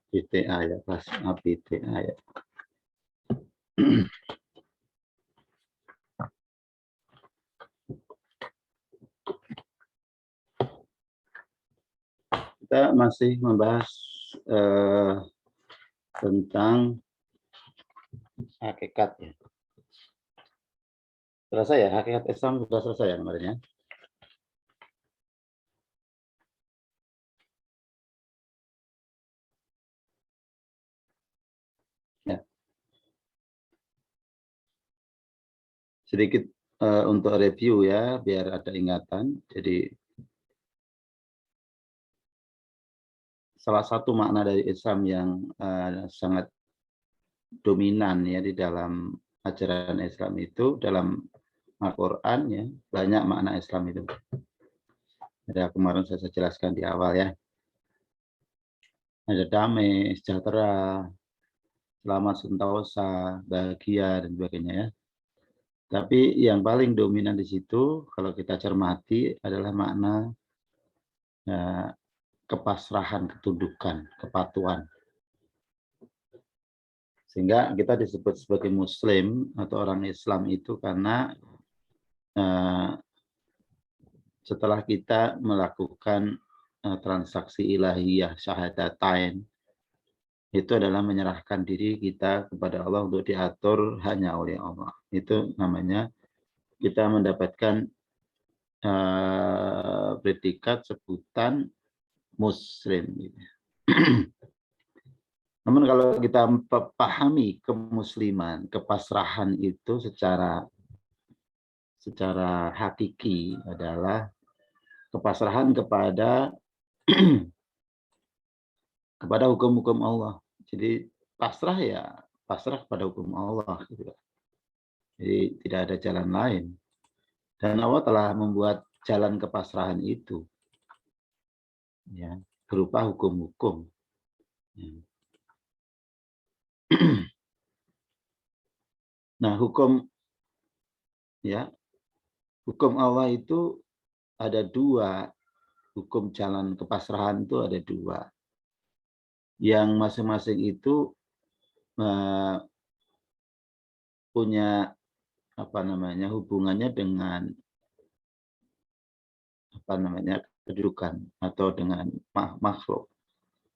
BTA ya, kelas A BTA ya. Kita masih membahas tentang hakikat ya. Selesai ya, hakikat Islam sudah selesai ya kemarin ya. Ya. Sedikit untuk review ya, biar ada ingatan. Jadi salah satu makna dari Islam yang sangat dominan ya di dalam ajaran Islam itu dalam Al-Quran ya, banyak makna Islam itu. Ada kemarin saya jelaskan di awal ya. Ada damai, sejahtera, selamat sentosa, bahagia dan sebagainya ya. Tapi yang paling dominan di situ kalau kita cermati adalah makna ya, kepasrahan, ketundukan, kepatuhan. Sehingga kita disebut sebagai Muslim atau orang Islam itu karena setelah kita melakukan transaksi ilahiyah syahadatain, itu adalah menyerahkan diri kita kepada Allah untuk diatur hanya oleh Allah. Itu namanya kita mendapatkan predikat sebutan Muslim. Namun kalau kita pahami kemusliman, kepasrahan itu secara hakiki adalah kepasrahan kepada hukum-hukum Allah. Jadi pasrah ya pasrah kepada hukum Allah. Gitu. Jadi tidak ada jalan lain. Dan Allah telah membuat jalan kepasrahan itu, ya, berupa hukum-hukum. Ya. Nah, hukum Allah itu ada dua. Hukum jalan kepasrahan itu ada dua. Yang masing-masing itu punya hubungannya dengan kedudukan atau dengan makhluk.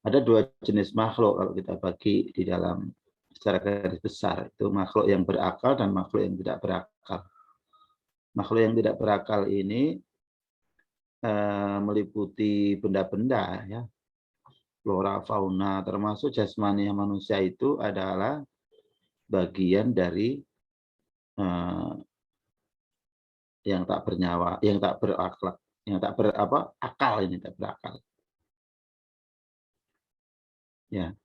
Ada dua jenis makhluk kalau kita bagi di dalam secara garis besar, itu makhluk yang berakal dan makhluk yang tidak berakal. Makhluk yang tidak berakal ini meliputi benda-benda ya, flora, fauna, termasuk jasmani manusia itu adalah bagian dari yang tak bernyawa, yang tak berakal, yang tak berakal. Ya.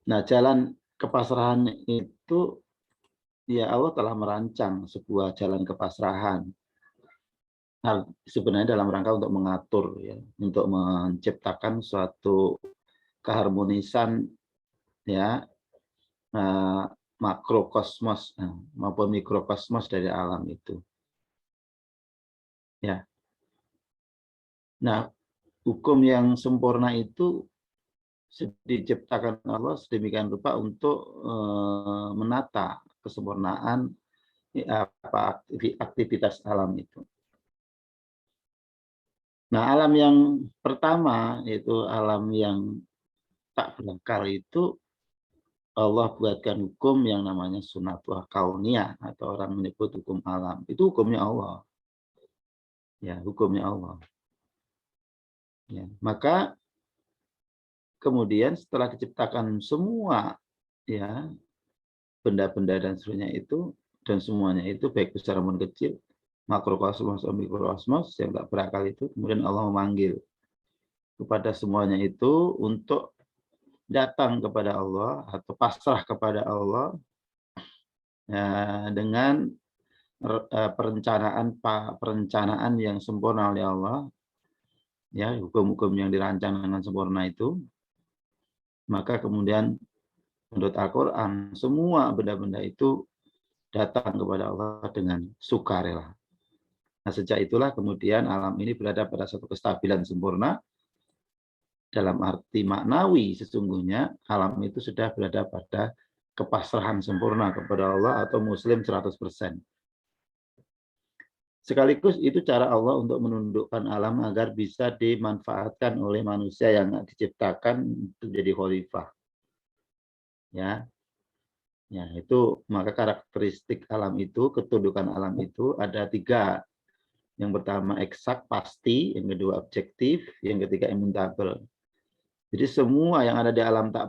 Nah, jalan kepasrahan itu ya Allah telah merancang sebuah jalan kepasrahan. Nah, sebenarnya dalam rangka untuk mengatur ya, untuk menciptakan suatu keharmonisan ya makrokosmos maupun mikrokosmos dari alam itu. Ya. Nah, hukum yang sempurna itu diciptakan Allah sedemikian rupa untuk menata kesempurnaan aktivitas alam itu. Nah, alam yang pertama yaitu alam yang tak berakal itu Allah buatkan hukum yang namanya sunatullah kauniyah atau orang menyebut hukum alam. Itu hukumnya Allah. Ya, hukumnya Allah. Ya, maka kemudian setelah diciptakan semua ya benda-benda dan seterusnya itu dan semuanya itu baik besar maupun kecil, makrokosmos atau mikrokosmos yang tak berakal itu, kemudian Allah memanggil kepada semuanya itu untuk datang kepada Allah atau pasrah kepada Allah ya, dengan perencanaan yang sempurna oleh Allah, ya hukum-hukum yang dirancang dengan sempurna itu, maka kemudian menurut Al-Quran semua benda-benda itu datang kepada Allah dengan sukarela. Nah, sejak itulah kemudian alam ini berada pada satu kestabilan sempurna dalam arti maknawi sesungguhnya alam itu sudah berada pada kepasrahan sempurna kepada Allah atau muslim 100%. Sekaligus itu cara Allah untuk menundukkan alam agar bisa dimanfaatkan oleh manusia yang diciptakan untuk jadi khalifah. Ya, ya itu maka karakteristik alam itu, ketundukan alam itu ada 3. Yang pertama eksak pasti, yang kedua objektif, yang ketiga imutabel. Jadi semua yang ada di alam tak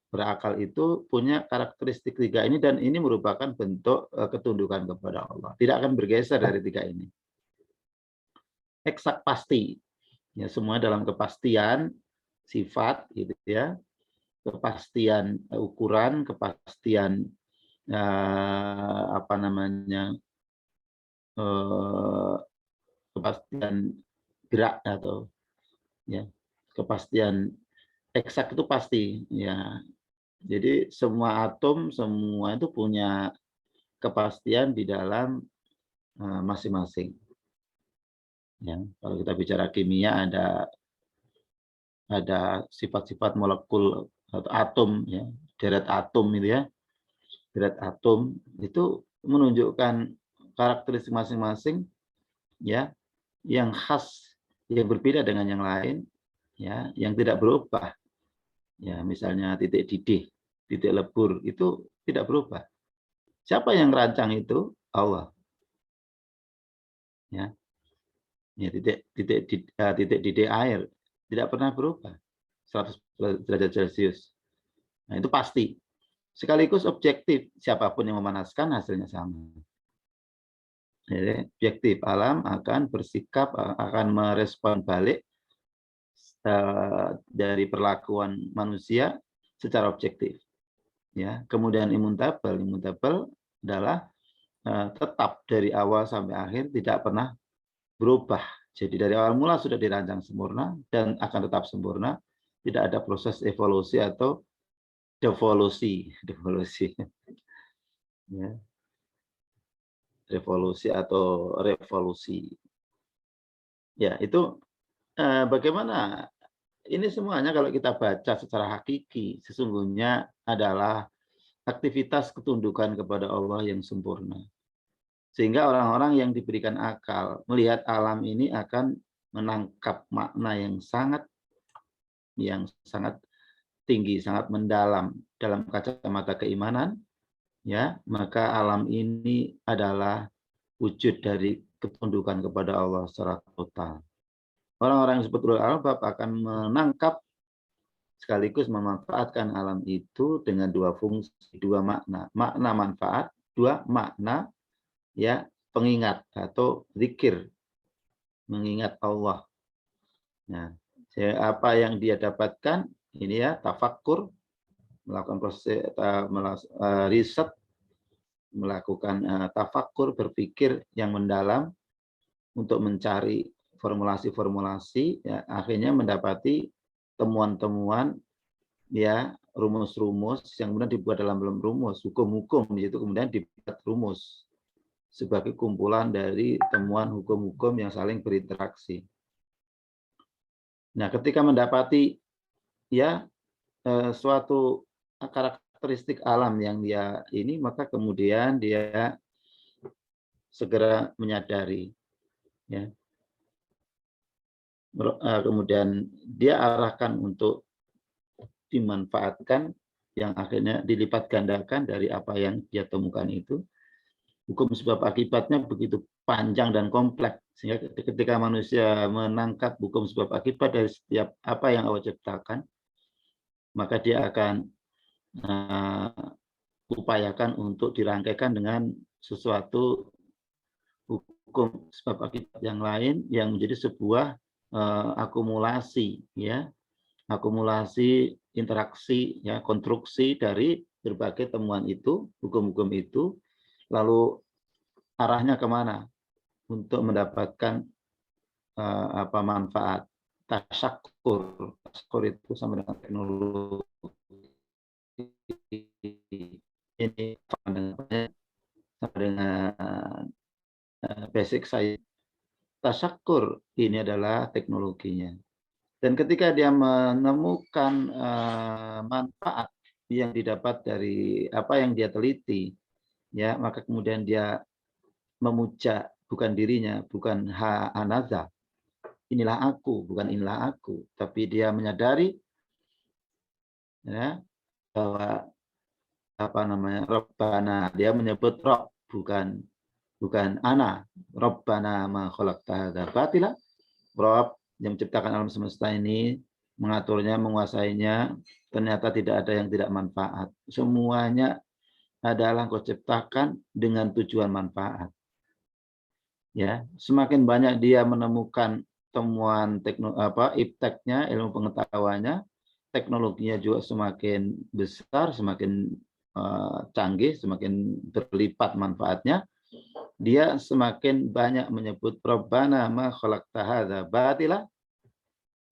berakal itu punya karakteristik 3 ini dan ini merupakan bentuk ketundukan kepada Allah. Tidak akan bergeser dari 3 ini. Eksak pasti, ya semua dalam kepastian sifat gitu ya, kepastian ukuran, kepastian apa namanya kepastian gerak atau ya kepastian eksak itu pasti ya. Jadi semua atom semua itu punya kepastian di dalam masing-masing. Ya, kalau kita bicara kimia ada sifat-sifat molekul atau atom ya, deret atom itu ya. Deret atom itu menunjukkan karakteristik masing-masing ya yang khas yang berbeda dengan yang lain ya, yang tidak berubah. Ya, misalnya titik didih, titik lebur itu tidak berubah. Siapa yang rancang itu? Allah. Ya. Ya, titik didih air tidak pernah berubah 100 derajat Celcius. Nah, itu pasti. Sekaligus objektif, siapapun yang memanaskan hasilnya sama. Jadi, objektif alam akan bersikap, akan merespon balik dari perlakuan manusia secara objektif. Ya, kemudian imutabel adalah tetap dari awal sampai akhir tidak pernah berubah. Jadi dari awal mula sudah dirancang sempurna dan akan tetap sempurna. Tidak ada proses evolusi atau devolusi. Ya, revolusi atau revolusi. Ya, itu bagaimana ini semuanya kalau kita baca secara hakiki sesungguhnya adalah aktivitas ketundukan kepada Allah yang sempurna. Sehingga orang-orang yang diberikan akal melihat alam ini akan menangkap makna yang sangat tinggi, sangat mendalam dalam kacamata keimanan, ya, maka alam ini adalah wujud dari ketundukan kepada Allah secara total. Orang-orang yang disebut ulul albab akan menangkap sekaligus memanfaatkan alam itu dengan 2 fungsi, 2 makna. Makna manfaat, 2 makna ya pengingat atau zikir, mengingat Allah. Nah, apa yang dia dapatkan ini ya tafakkur, melakukan proses riset, melakukan tafakkur, berpikir yang mendalam untuk mencari formulasi-formulasi, ya, akhirnya mendapati temuan-temuan, ya rumus-rumus yang kemudian dibuat dalam rumus, hukum-hukum itu kemudian dibuat rumus sebagai kumpulan dari temuan hukum-hukum yang saling berinteraksi. Nah, ketika mendapati ya suatu karakteristik alam yang dia ini, maka kemudian dia segera menyadari, ya. Kemudian dia arahkan untuk dimanfaatkan yang akhirnya dilipat gandakan dari apa yang dia temukan itu. Hukum sebab akibatnya begitu panjang dan kompleks sehingga ketika manusia menangkap hukum sebab akibat dari setiap apa yang Allah ciptakan, maka dia akan upayakan untuk dirangkaikan dengan sesuatu hukum sebab akibat yang lain yang menjadi sebuah akumulasi, ya, akumulasi interaksi, ya, konstruksi dari berbagai temuan itu, hukum-hukum itu, lalu arahnya kemana untuk mendapatkan apa manfaat tasyakur. Tasyakur itu sama dengan teknologi ini sama dengan basic science. Tasyakur ini adalah teknologinya. Dan ketika dia menemukan manfaat yang didapat dari apa yang dia teliti, ya, maka kemudian dia memuja bukan dirinya, bukan anaza, inilah aku, bukan inilah aku, tapi dia menyadari, ya, bahwa apa namanya, Rabbana, dia menyebut Rob, bukan ana. Rabbana ma khalaqta hadza batila. Rob yang menciptakan alam semesta ini, mengaturnya, menguasainya, ternyata tidak ada yang tidak manfaat. Semuanya adalah kau ciptakan dengan tujuan manfaat. Ya, semakin banyak dia menemukan temuan ipteknya, ilmu pengetahuannya, teknologinya juga semakin besar, semakin canggih, semakin berlipat manfaatnya, dia semakin banyak menyebut Rabbana ma khalaqta hadza batila,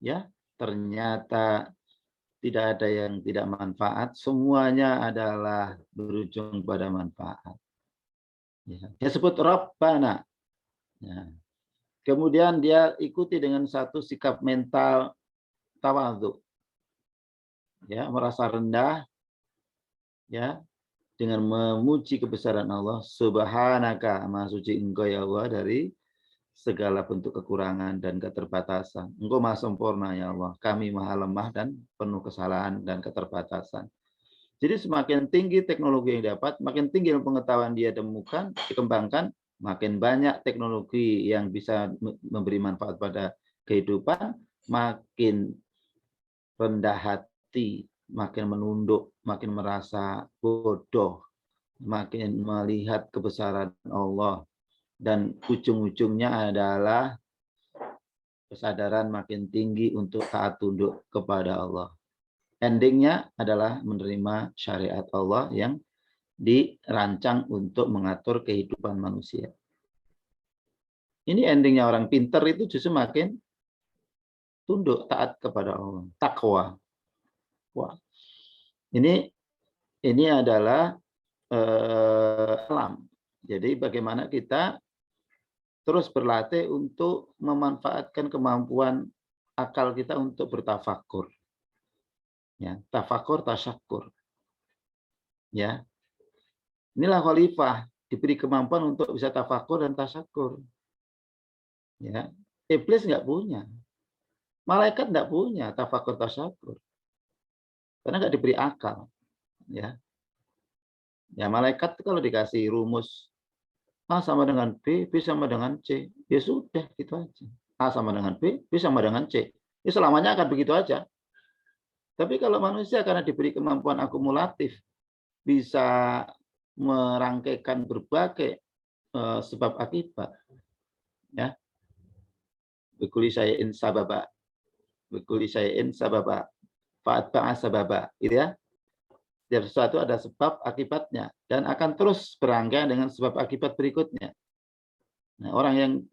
ya, ternyata tidak ada yang tidak manfaat, semuanya adalah berujung pada manfaat. Ya, dia sebut Rabbana. Ya. Kemudian dia ikuti dengan satu sikap mental tawadhu, ya, merasa rendah, ya, dengan memuji kebesaran Allah. Subhanaka, maha suci engkau ya Allah dari segala bentuk kekurangan dan keterbatasan. Engkau maha sempurna ya Allah. Kami maha lemah dan penuh kesalahan dan keterbatasan. Jadi semakin tinggi teknologi yang dapat, makin tinggi pengetahuan dia temukan, dikembangkan, makin banyak teknologi yang bisa memberi manfaat pada kehidupan, makin rendah hati, makin menunduk, makin merasa bodoh, makin melihat kebesaran Allah, dan ujung-ujungnya adalah kesadaran makin tinggi untuk taat tunduk kepada Allah. Endingnya adalah menerima syariat Allah yang dirancang untuk mengatur kehidupan manusia. Ini endingnya orang pinter itu justru makin tunduk, taat kepada Allah, takwa. Wah, ini adalah alam. Jadi bagaimana kita terus berlatih untuk memanfaatkan kemampuan akal kita untuk bertafakur. Ya, tafakur, tasyakur. Ya, inilah khalifah, diberi kemampuan untuk bisa tafakur dan tasyakur. Ya, iblis nggak punya, malaikat nggak punya tafakur, tasyakur, karena nggak diberi akal. Ya, ya, malaikat kalau dikasih rumus A sama dengan B, B sama dengan C, ya sudah gitu aja. A sama dengan B, B sama dengan C. Ya selamanya akan begitu aja. Tapi kalau manusia karena diberi kemampuan akumulatif, bisa merangkaikan berbagai sebab akibat, ya, bikuli syai'in sababa, bikuli syai'in sababa, fa'atba'a sababa, gitu ya. Setiap sesuatu ada sebab akibatnya dan akan terus berangkai dengan sebab akibat berikutnya. Nah, orang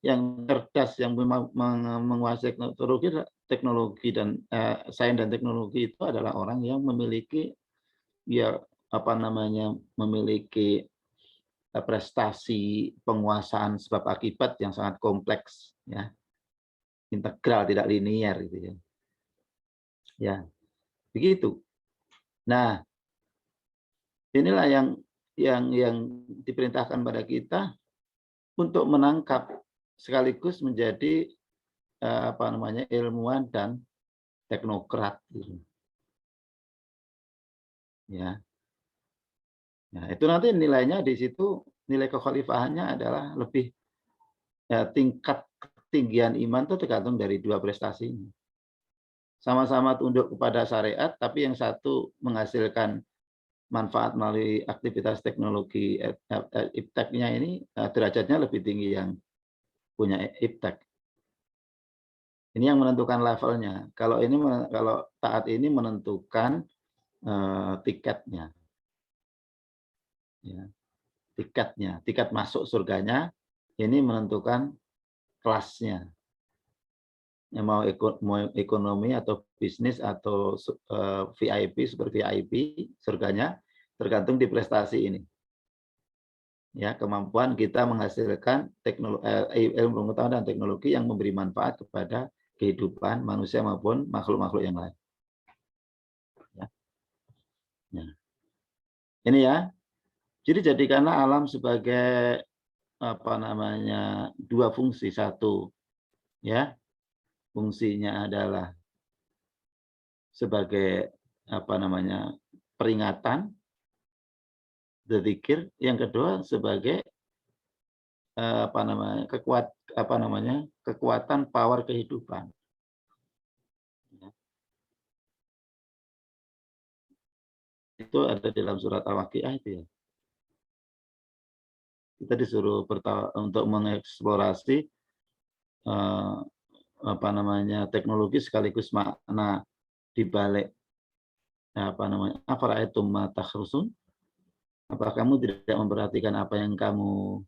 yang cerdas, yang menguasai teknologi dan sains dan teknologi itu adalah orang yang memiliki, ya, apa namanya, memiliki prestasi penguasaan sebab akibat yang sangat kompleks, ya, integral, tidak linier, gitu ya. Ya, begitu. Nah, inilah yang diperintahkan pada kita untuk menangkap sekaligus menjadi apa namanya, ilmuwan dan teknokrat, gitu. Ya. Nah, itu nanti nilainya di situ, nilai kekhalifahannya adalah lebih, ya, tingkat ketinggian iman itu tergantung dari dua prestasi ini. Sama-sama tunduk kepada syariat, tapi yang satu menghasilkan manfaat melalui aktivitas teknologi ipteknya ini, derajatnya lebih tinggi yang punya iptek. Ini yang menentukan levelnya. Kalau taat ini menentukan tiketnya, ya, tiket masuk surganya ini menentukan kelasnya. Yang mau ekonomi atau bisnis atau VIP, super VIP, surganya tergantung di prestasi ini. Ya, kemampuan kita menghasilkan ilmu pengetahuan dan teknologi yang memberi manfaat kepada kehidupan manusia maupun makhluk-makhluk yang lain. Ya. Ya. Ini ya. Jadi jadikanlah alam sebagai apa namanya dua fungsi. Satu, ya, fungsinya adalah sebagai apa namanya peringatan, dzikir. Yang kedua sebagai apa namanya kekuatan power kehidupan. Ya. Itu ada dalam surat Al-Waqiah itu ya. Kita disuruh untuk mengeksplorasi apa namanya teknologi sekaligus makna di balik apa namanya afara'aitum ma takhrusun. Apa kamu tidak memperhatikan apa yang kamu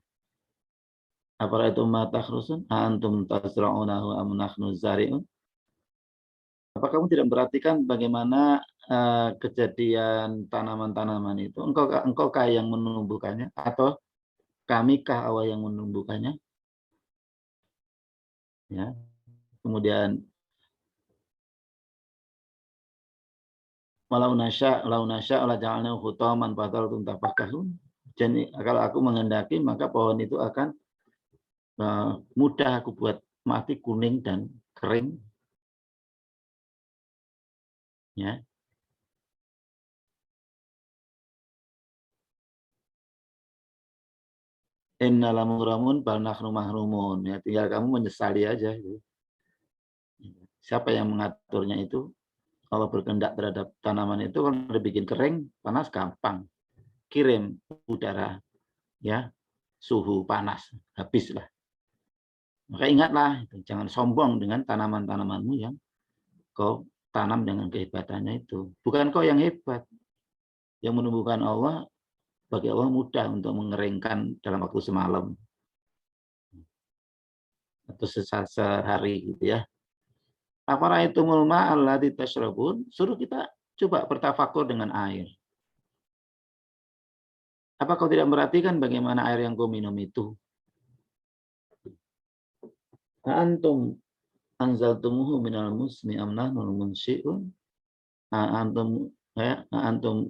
afara'aitum ma takhrusun antum tasra'unahu am nahnu zari'un. Apa kamu tidak memperhatikan bagaimana kejadian tanaman-tanaman itu? Engkaukah yang menumbuhkannya atau kamikah Allah yang menumbuhkannya? Ya. Kemudian walau nasya la ja'alnahu hutaman fataltum tafakkarun. Jadi kalau aku menghendaki maka pohon itu akan mudah aku buat mati kuning dan kering. Ya. Innalamugramun bal nahnu mahrumun. Ya, tinggal kamu menyesali aja. Siapa yang mengaturnya itu? Kalau berkehendak terhadap tanaman itu kalau dibikin kering, panas gampang. Kirim udara, ya, suhu panas, habislah. Maka ingatlah, jangan sombong dengan tanaman-tanamanmu yang kau tanam dengan kehebatannya itu. Bukan kau yang hebat. Yang menumbuhkan Allah, bagi Allah mudah untuk mengeringkan dalam waktu semalam. Atau sehari gitu ya. Afara'aitumul ma'a alladzi tashrabun, suruh kita coba bertafakur dengan air. Apa kau tidak memperhatikan bagaimana air yang kau minum itu? Antum anzaltumuhu minal musni am nahnul munsi'un? Antum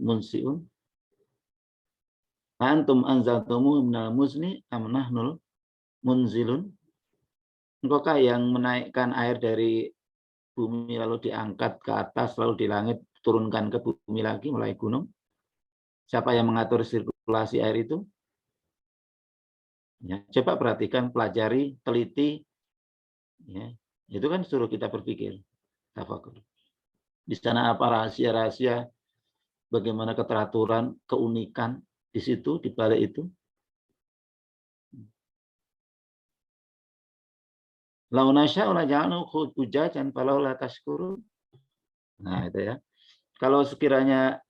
munsi'un? Antum anzaltumuhu minal musni am nahnul munzilun? Engkaukah yang menaikkan air dari bumi lalu diangkat ke atas lalu di langit turunkan ke bumi lagi melalui gunung? Siapa yang mengatur sirkulasi air itu? Ya, coba perhatikan, pelajari, teliti. Ya, itu kan suruh kita berpikir, tafakur. Di sana apa rahasia-rahasia, bagaimana keteraturan, keunikan di situ, di balik itu. Lau nasya'u la ja'alnahu hujajan falau la tashkurun. Nah, itu ya. Kalau sekiranya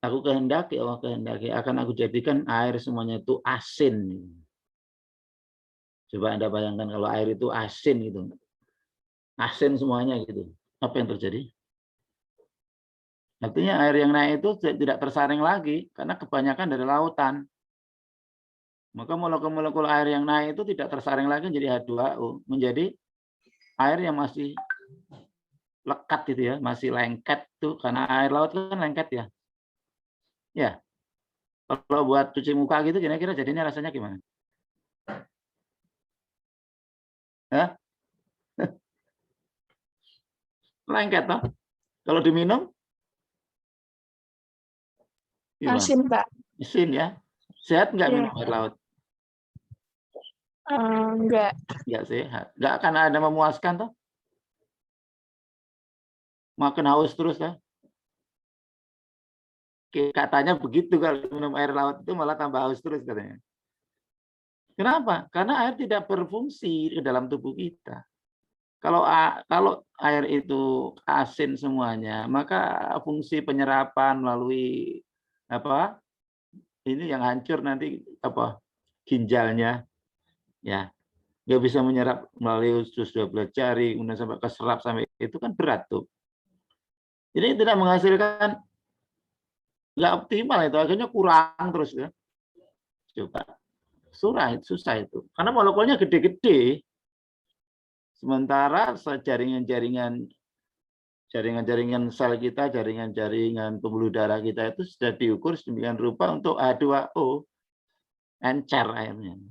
aku kehendaki, Allah kehendaki, akan aku jadikan air semuanya itu asin. Coba Anda bayangkan kalau air itu asin gitu. Asin semuanya gitu. Apa yang terjadi? Artinya air yang naik itu tidak tersaring lagi karena kebanyakan dari lautan. Maka molekul-molekul air yang naik itu tidak tersaring lagi menjadi H2O, menjadi air yang masih lekat gitu ya, masih lengket tuh karena air laut kan lengket ya. Ya. Kalau buat cuci muka gitu kira-kira jadinya rasanya gimana? Hah? Lengket toh. Kalau diminum gimana? Asin, Pak. Asin ya. Sehat nggak Ya. minum air laut? Enggak. Nggak sehat. Nggak akan ada memuaskan toh. Makin haus terus ya. Katanya begitu kalau minum air laut itu malah tambah haus terus katanya. Kenapa? Karena air tidak berfungsi ke dalam tubuh kita. Kalau air itu asin semuanya, maka fungsi penyerapan melalui apa? Ini yang hancur nanti apa? Ginjalnya, ya nggak bisa menyerap melalui usus 12 jari, kemudian sampai keserap sampai itu kan berat tuh. Jadi tidak menghasilkan, nggak optimal itu, akhirnya kurang terus ya. Coba susah itu karena molekulnya gede-gede Sementara jaringan-jaringan sel kita, jaringan-jaringan pembuluh darah kita itu sudah diukur sedemikian rupa untuk H2O, encer airnya.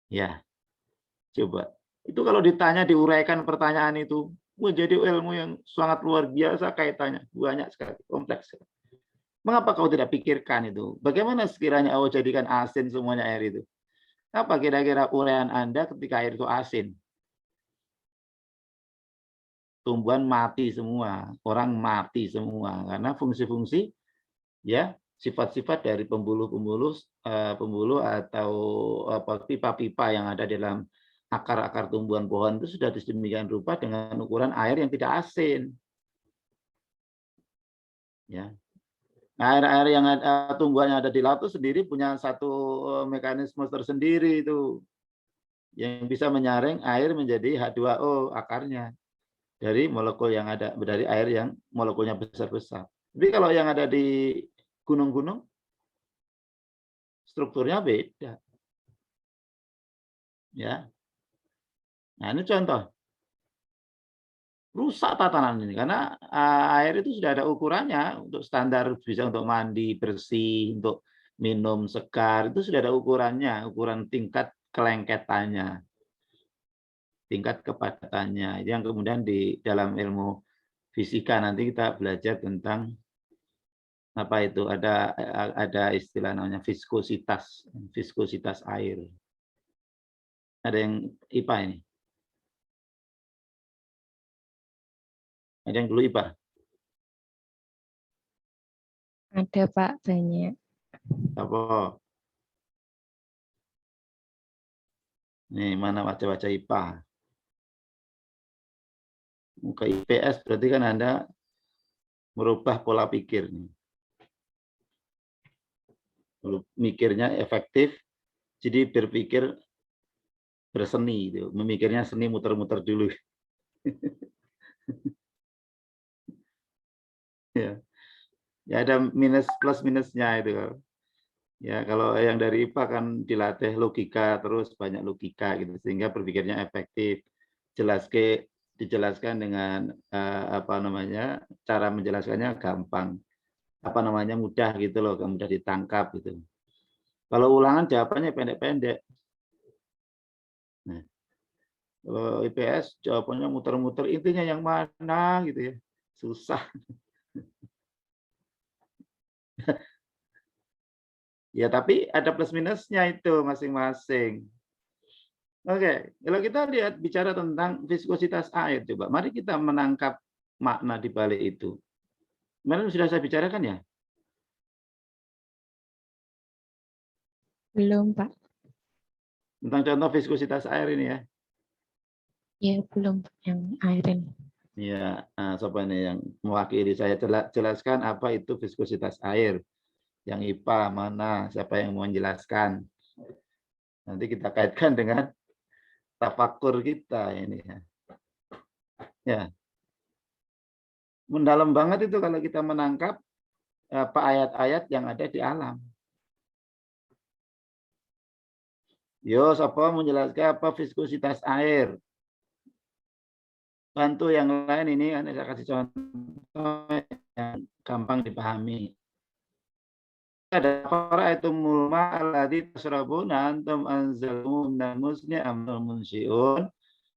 Ya, coba. Itu kalau ditanya diuraikan pertanyaan itu, menjadi ilmu yang sangat luar biasa kaitannya, banyak sekali, kompleks. Mengapa kau tidak pikirkan itu? Bagaimana sekiranya Allah jadikan asin semuanya air itu? Apa kira-kira uraian Anda ketika air itu asin? Tumbuhan mati semua, orang mati semua karena fungsi-fungsi ya sifat-sifat dari pembuluh atau pipa-pipa yang ada dalam akar-akar tumbuhan pohon itu sudah sedemikian rupa dengan ukuran air yang tidak asin. Ya. Air-air yang tumbuhan yang ada di laut itu sendiri punya satu mekanisme tersendiri itu yang bisa menyaring air menjadi H2O akarnya dari molekul yang ada dari air yang molekulnya besar-besar. Tapi kalau yang ada di gunung-gunung strukturnya beda. Ya. Nah, ini contoh. Rusak tatanan ini karena air itu sudah ada ukurannya untuk standar bisa untuk mandi bersih, untuk minum segar itu sudah ada ukurannya, ukuran tingkat kelengketannya, tingkat kepadatannya. Yang kemudian di dalam ilmu fisika nanti kita belajar tentang apa itu ada istilah namanya viskositas air. Ada yang IPA ini? Ada yang dulu IPA? Ada Pak, banyak. Apa? Nih, mana baca-baca IPA? Muka IPS berarti kan Anda merubah pola pikir nih. Mikirnya efektif, jadi berpikir berseni itu. Memikirnya seni muter-muter dulu. Ya. Ya ada minus plus minusnya itu. Ya, kalau yang dari IPA kan dilatih logika terus banyak logika gitu sehingga berpikirnya efektif. Dijelaskan dengan apa namanya? Cara menjelaskannya gampang. Apa namanya? Mudah gitu loh, mudah ditangkap gitu. Kalau ulangan jawabannya pendek-pendek. Nah, kalau IPS jawabannya muter-muter intinya yang mana gitu ya. Susah. Ya, tapi ada plus minusnya itu masing-masing. Oke, kalau kita lihat bicara tentang viskositas air, coba mari kita menangkap makna di balik itu. Kemarin sudah saya bicarakan ya? Belum Pak. Tentang contoh viskositas air ini ya. Ya, belum yang air ini. Ya, siapa ini yang mewakili saya jelaskan apa itu viskositas air. Yang IPA mana, siapa yang mau menjelaskan. Nanti kita kaitkan dengan tafakur kita ini ya. Ya, mendalam banget itu kalau kita menangkap apa ayat-ayat yang ada di alam. Yo, siapa menjelaskan apa viskositas air? Bantu yang lain ini, saya kasih contoh yang gampang dipahami. Ada para itu mulma alladzi tasrabuna antum anzaltum minal musni amnal munsiun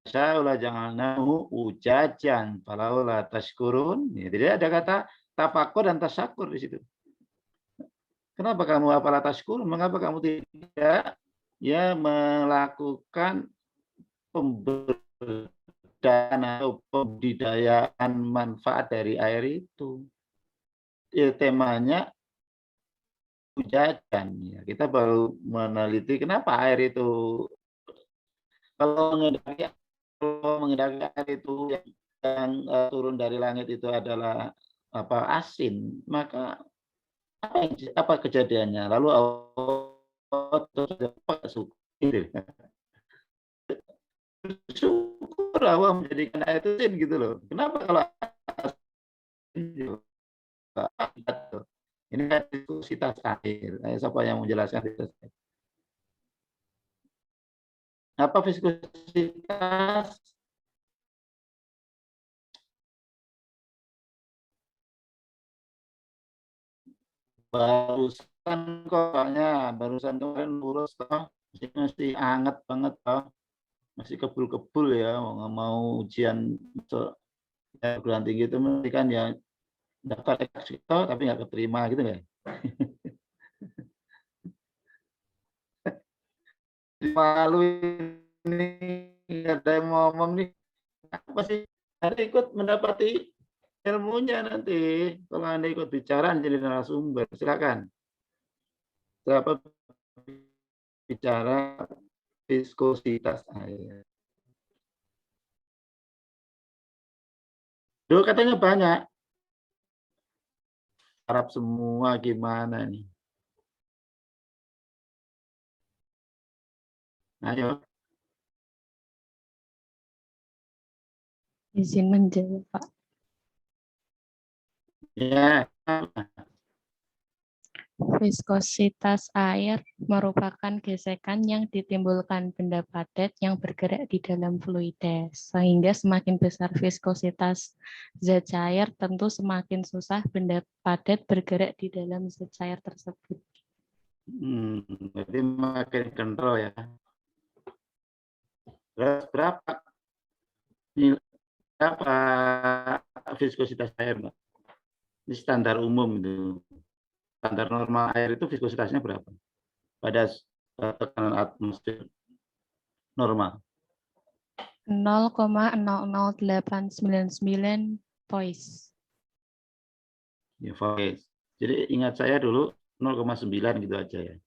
syaula jangannahu ujajan falaula tashkurun. Jadi ada kata tafakur dan tasyakur di situ. Kenapa kamu apalah tashkurun? Mengapa kamu tidak ya melakukan pemberdayaan atau pembudidayaan manfaat dari air itu? Ya, temanya jajan ya. Kita baru meneliti kenapa air itu kalau mengendaki air itu yang turun dari langit itu adalah apa asin, maka apa kejadiannya? Lalu Allah syukur, syukur Allah menjadikan air itu asin gitu loh. Kenapa kalau asin ini kan viskositas air. Siapa yang menjelaskan itu? Apa viskositas? Barusan koknya, barusan kemarin lurus toh, masih anget banget toh, masih kebul-kebul ya, mau ujian masuk perguruan tinggi itu mesti kan ya daftar eksito tapi nggak keterima gitu ya. Malu ini nggak ada yang ngomong nih, apa sih? Anda ikut mendapati ilmunya nanti. Kalau Anda ikut bicara jadi narasumber, silakan. Siapa bicara viskositas air. Dulu katanya banyak. Arab semua gimana nih? Ayo. Izin menjawab, Pak. Ya. Viskositas air merupakan gesekan yang ditimbulkan benda padat yang bergerak di dalam fluides. Sehingga semakin besar viskositas zat cair, tentu semakin susah benda padat bergerak di dalam zat cair tersebut. Berarti makin kontrol ya. Terus berapa viskositas air, Mbak? Ini standar umum itu. Standar normal air itu viskositasnya berapa? Pada tekanan atmosfer normal. 0,00899 poise. Ya, voice. Jadi ingat saya dulu 0,9 gitu aja ya.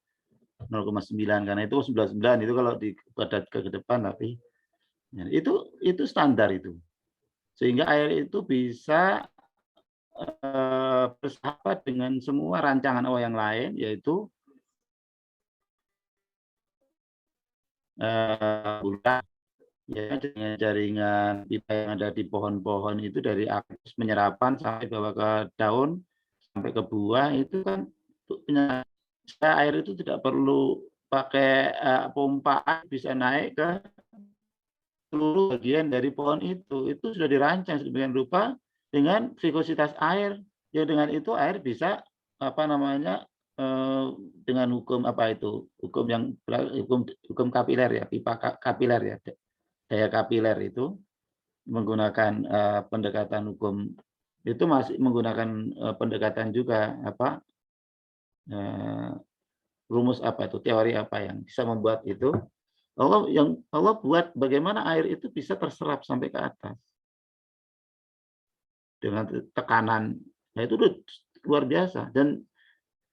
0,9 karena itu 99 itu kalau di pada ke depan tapi ya, itu standar itu. Sehingga air itu bisa bersahabat dengan semua rancangan Allah yang lain, yaitu bulan, ya, dengan jaringan pipa yang ada di pohon-pohon itu dari akar penyerapan sampai bawah ke daun sampai ke buah itu kan air itu tidak perlu pakai pompa bisa naik ke seluruh bagian dari pohon itu sudah dirancang sedemikian rupa dengan viscositas air. Ya dengan itu air bisa apa namanya dengan hukum apa itu hukum kapiler ya, pipa kapiler ya, daya kapiler itu menggunakan pendekatan hukum itu masih menggunakan pendekatan juga apa rumus apa itu teori apa yang bisa membuat itu Allah buat bagaimana air itu bisa terserap sampai ke atas dengan tekanan. Nah itu luar biasa dan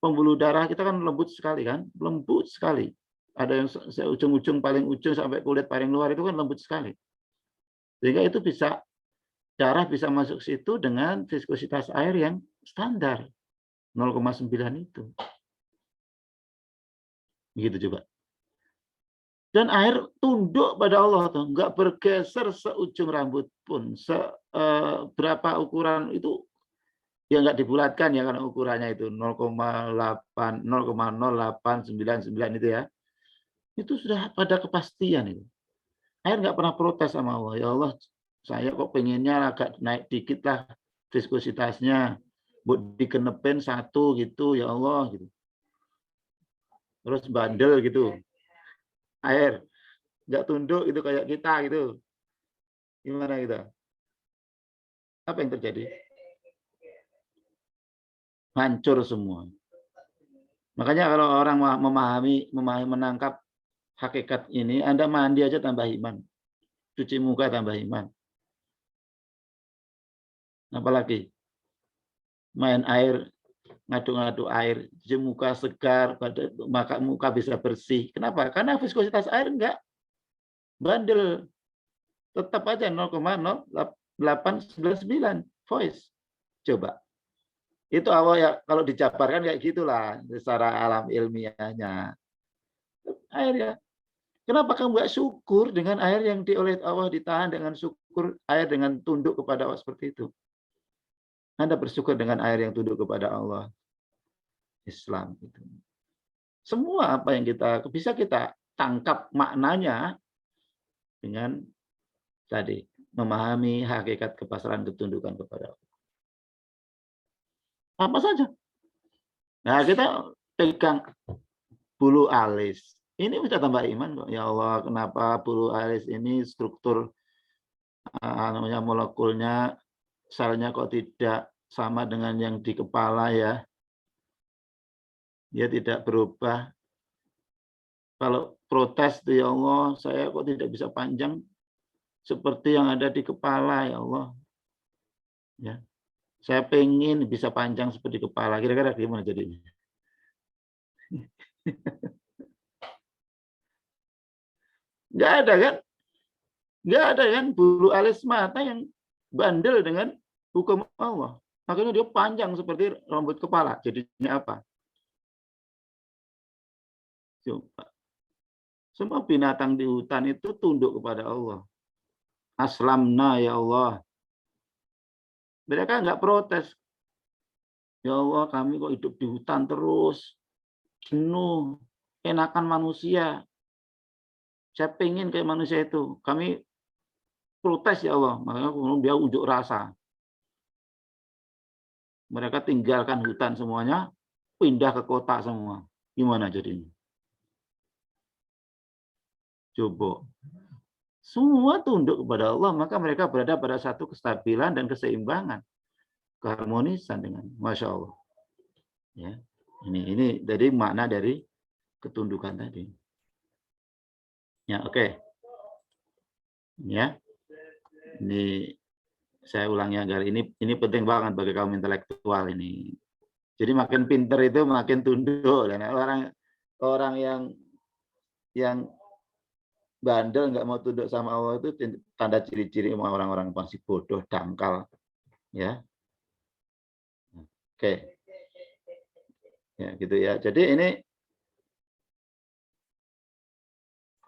pembuluh darah kita kan lembut sekali kan, lembut sekali. Ada yang ujung-ujung paling ujung sampai kulit paling luar itu kan lembut sekali. Sehingga itu bisa darah bisa masuk situ dengan viskositas air yang standar 0,9 itu. Begitu coba. Dan air tunduk pada Allah tuh, nggak bergeser seujung rambut pun, berapa ukuran itu ya nggak dibulatkan ya karena ukurannya itu 0,0899 itu ya. Itu sudah pada kepastian itu. Air nggak pernah protes sama Allah. Ya Allah, saya kok pengennya agak naik dikit lah viskositasnya. Buat dikenepin satu gitu, ya Allah gitu. Terus bandel gitu. Air nggak tunduk itu kayak kita gitu. Gimana kita? Apa yang terjadi? Hancur semua. Makanya kalau orang memahami menangkap hakikat ini, Anda mandi aja tambah iman. Cuci muka tambah iman. Apalagi main air, ngadu-ngadu air, cuci muka segar, maka muka bisa bersih. Kenapa? Karena viskositas air enggak bandel. Tetap aja 0,0899 voice. Coba. Itu awal ya kalau dijabarkan kayak gitulah secara alam ilmiahnya. Air ya. Kenapa kamu nggak syukur dengan air yang oleh Allah ditahan dengan syukur air dengan tunduk kepada Allah seperti itu? Anda bersyukur dengan air yang tunduk kepada Allah. Islam itu. Semua apa yang kita bisa kita tangkap maknanya dengan tadi memahami hakikat kepasrahan ketundukan kepada Allah. Apa saja. Nah, kita pegang bulu alis. Ini bisa tambah iman kok. Ya Allah, kenapa bulu alis ini struktur molekulnya, selnya kok tidak sama dengan yang di kepala ya. Dia tidak berubah. Kalau protes tuh ya Allah, saya kok tidak bisa panjang seperti yang ada di kepala ya Allah. Ya. Saya pengen bisa panjang seperti kepala. Kira-kira gimana jadinya? Nggak ada kan? Nggak ada kan bulu alis mata yang bandel dengan hukum Allah. Makanya dia panjang seperti rambut kepala. Jadinya apa? Coba. Semua binatang di hutan itu tunduk kepada Allah. Aslamna ya Allah. Mereka nggak protes. Ya Allah, kami kok hidup di hutan terus. Jenuh. Enakan manusia. Saya pengen kayak manusia itu. Kami protes ya Allah. Makanya dia unjuk rasa. Mereka tinggalkan hutan semuanya. Pindah ke kota semua. Gimana jadinya? Coba. Semua tunduk kepada Allah, maka mereka berada pada satu kestabilan dan keseimbangan, keharmonisan dengan Masya Allah. Ya, ini dari makna dari ketundukan tadi. Ya, oke. Ya, ini saya ulangi agar ini penting banget bagi kaum intelektual ini. Jadi makin pinter itu makin tunduk. Orang yang bandel nggak mau tunduk sama Allah itu tanda ciri-ciri orang-orang masih bodoh, dangkal, ya. Oke, ya gitu ya. Jadi ini,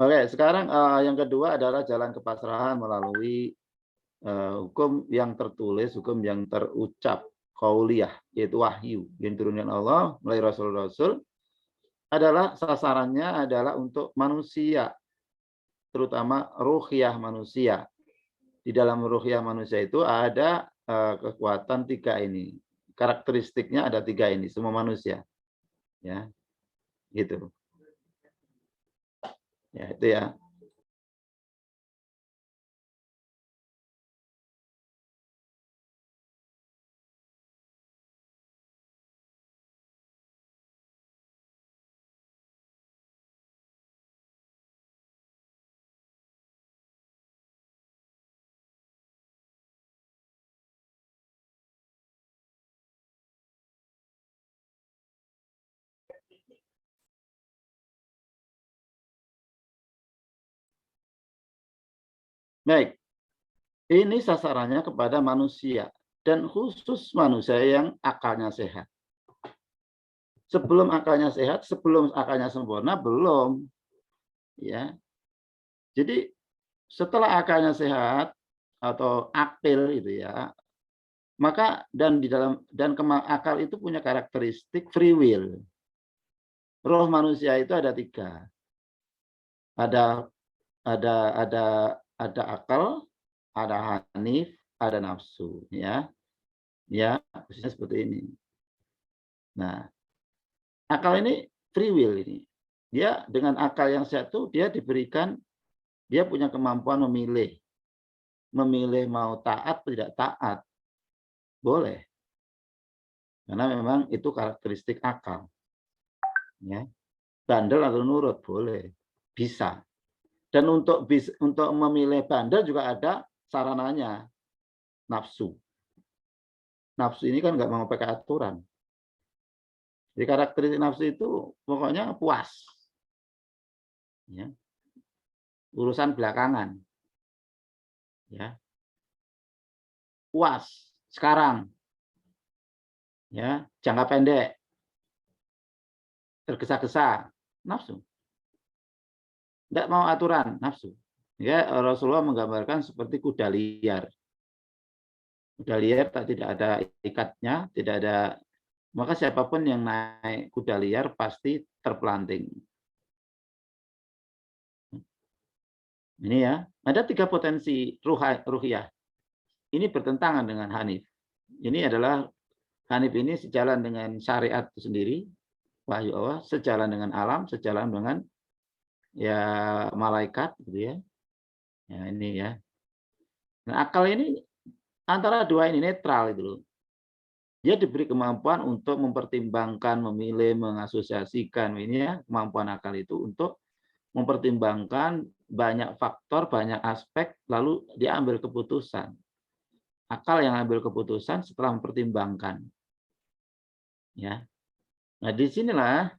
oke. Sekarang yang kedua adalah jalan kepasrahan melalui hukum yang tertulis, hukum yang terucap, qauliyah, yaitu wahyu yang diturunkan Allah melalui Rasul-Rasul. Adalah sasarannya adalah untuk manusia, terutama ruhiyah manusia. Di dalam ruhiyah manusia itu ada kekuatan tiga ini. Karakteristiknya ada tiga ini, semua manusia. Ya, gitu. Ya, itu ya. Baik. Ini sasarannya kepada manusia dan khusus manusia yang akalnya sehat. Sebelum akalnya sehat, sebelum akalnya sempurna belum, ya. Jadi setelah akalnya sehat atau akil itu ya, maka dan di dalam akal itu punya karakteristik free will. Roh manusia itu ada tiga. Ada ada ada ada akal, ada hanif, ada nafsu, ya. Ya, khususnya seperti ini. Nah, akal ini free will ini. Dia dengan akal yang sehat itu dia diberikan, dia punya kemampuan memilih. Memilih mau taat atau tidak taat. Boleh. Karena memang itu karakteristik akal. Ya. Bandel atau nurut boleh. Bisa. Dan untuk memilih bandel juga ada sarananya. Nafsu. Nafsu ini kan nggak mau pakai aturan. Jadi karakteristik nafsu itu pokoknya puas. Ya. Urusan belakangan. Ya. Puas sekarang. Ya, jangka pendek. Tergesa-gesa, nafsu. Tidak mau aturan, nafsu. Ya, Rasulullah menggambarkan seperti kuda liar. Kuda liar tidak ada ikatnya, tidak ada, maka siapapun yang naik kuda liar pasti terpelanting. Ini ya, ada 3 potensi ruhiyah. Ini bertentangan dengan Hanif. Ini adalah Hanif ini sejalan dengan syariat itu sendiri, wahyu Allah, sejalan dengan alam, sejalan dengan ya malaikat gitu ya. Ya ini ya. Nah, akal ini antara dua ini netral itu loh. Dia diberi kemampuan untuk mempertimbangkan, memilih, mengasosiasikan ini ya, kemampuan akal itu untuk mempertimbangkan banyak faktor, banyak aspek, lalu dia ambil keputusan. Akal yang ambil keputusan setelah mempertimbangkan. Ya. Nah, disinilah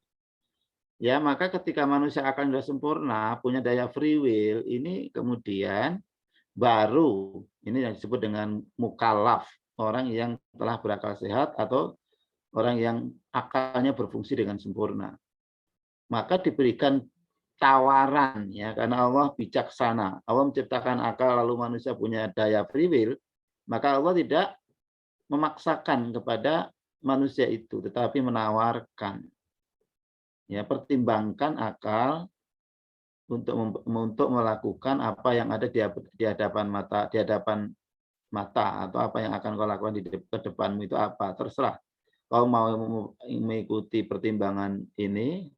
ya maka ketika manusia akan sudah sempurna, punya daya free will, ini kemudian baru ini yang disebut dengan mukallaf, orang yang telah berakal sehat atau orang yang akalnya berfungsi dengan sempurna. Maka diberikan tawaran ya karena Allah bijaksana. Allah menciptakan akal lalu manusia punya daya free will, maka Allah tidak memaksakan kepada manusia itu tetapi menawarkan. Ya, pertimbangkan akal untuk melakukan apa yang ada di hadapan mata atau apa yang akan kau lakukan di depanmu itu apa, terserah. Kau mau mengikuti pertimbangan ini,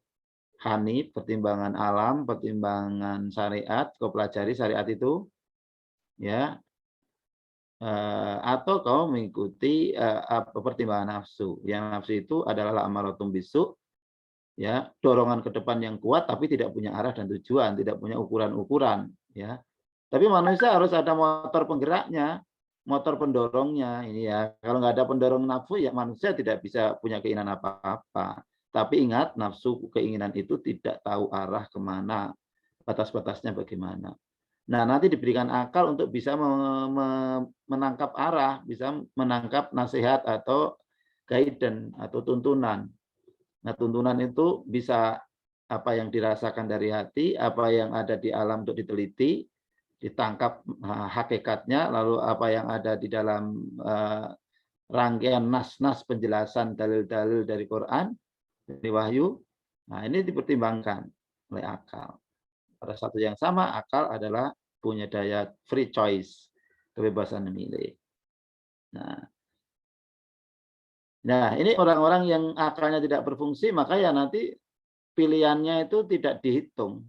Hanif, pertimbangan alam, pertimbangan syariat, kau pelajari syariat itu, ya, atau kau mengikuti pertimbangan nafsu. Yang nafsu itu adalah amaratum bisu, ya, dorongan ke depan yang kuat tapi tidak punya arah dan tujuan, tidak punya ukuran-ukuran, ya. Tapi manusia harus ada motor penggeraknya, motor pendorongnya ini ya. Kalau nggak ada pendorong nafsu ya manusia tidak bisa punya keinginan apa-apa. Tapi ingat nafsu keinginan itu tidak tahu arah kemana, batas-batasnya bagaimana. Nah nanti diberikan akal untuk bisa menangkap arah, bisa menangkap nasihat atau guidance atau tuntunan. Nah tuntunan itu bisa apa yang dirasakan dari hati, apa yang ada di alam untuk diteliti, ditangkap hakikatnya, lalu apa yang ada di dalam rangkaian nas-nas penjelasan dalil-dalil dari Quran, dari wahyu, nah ini dipertimbangkan oleh akal. Pada satu yang sama, akal adalah punya daya free choice, kebebasan memilih. Nah, ini orang-orang yang akalnya tidak berfungsi, maka ya nanti pilihannya itu tidak dihitung,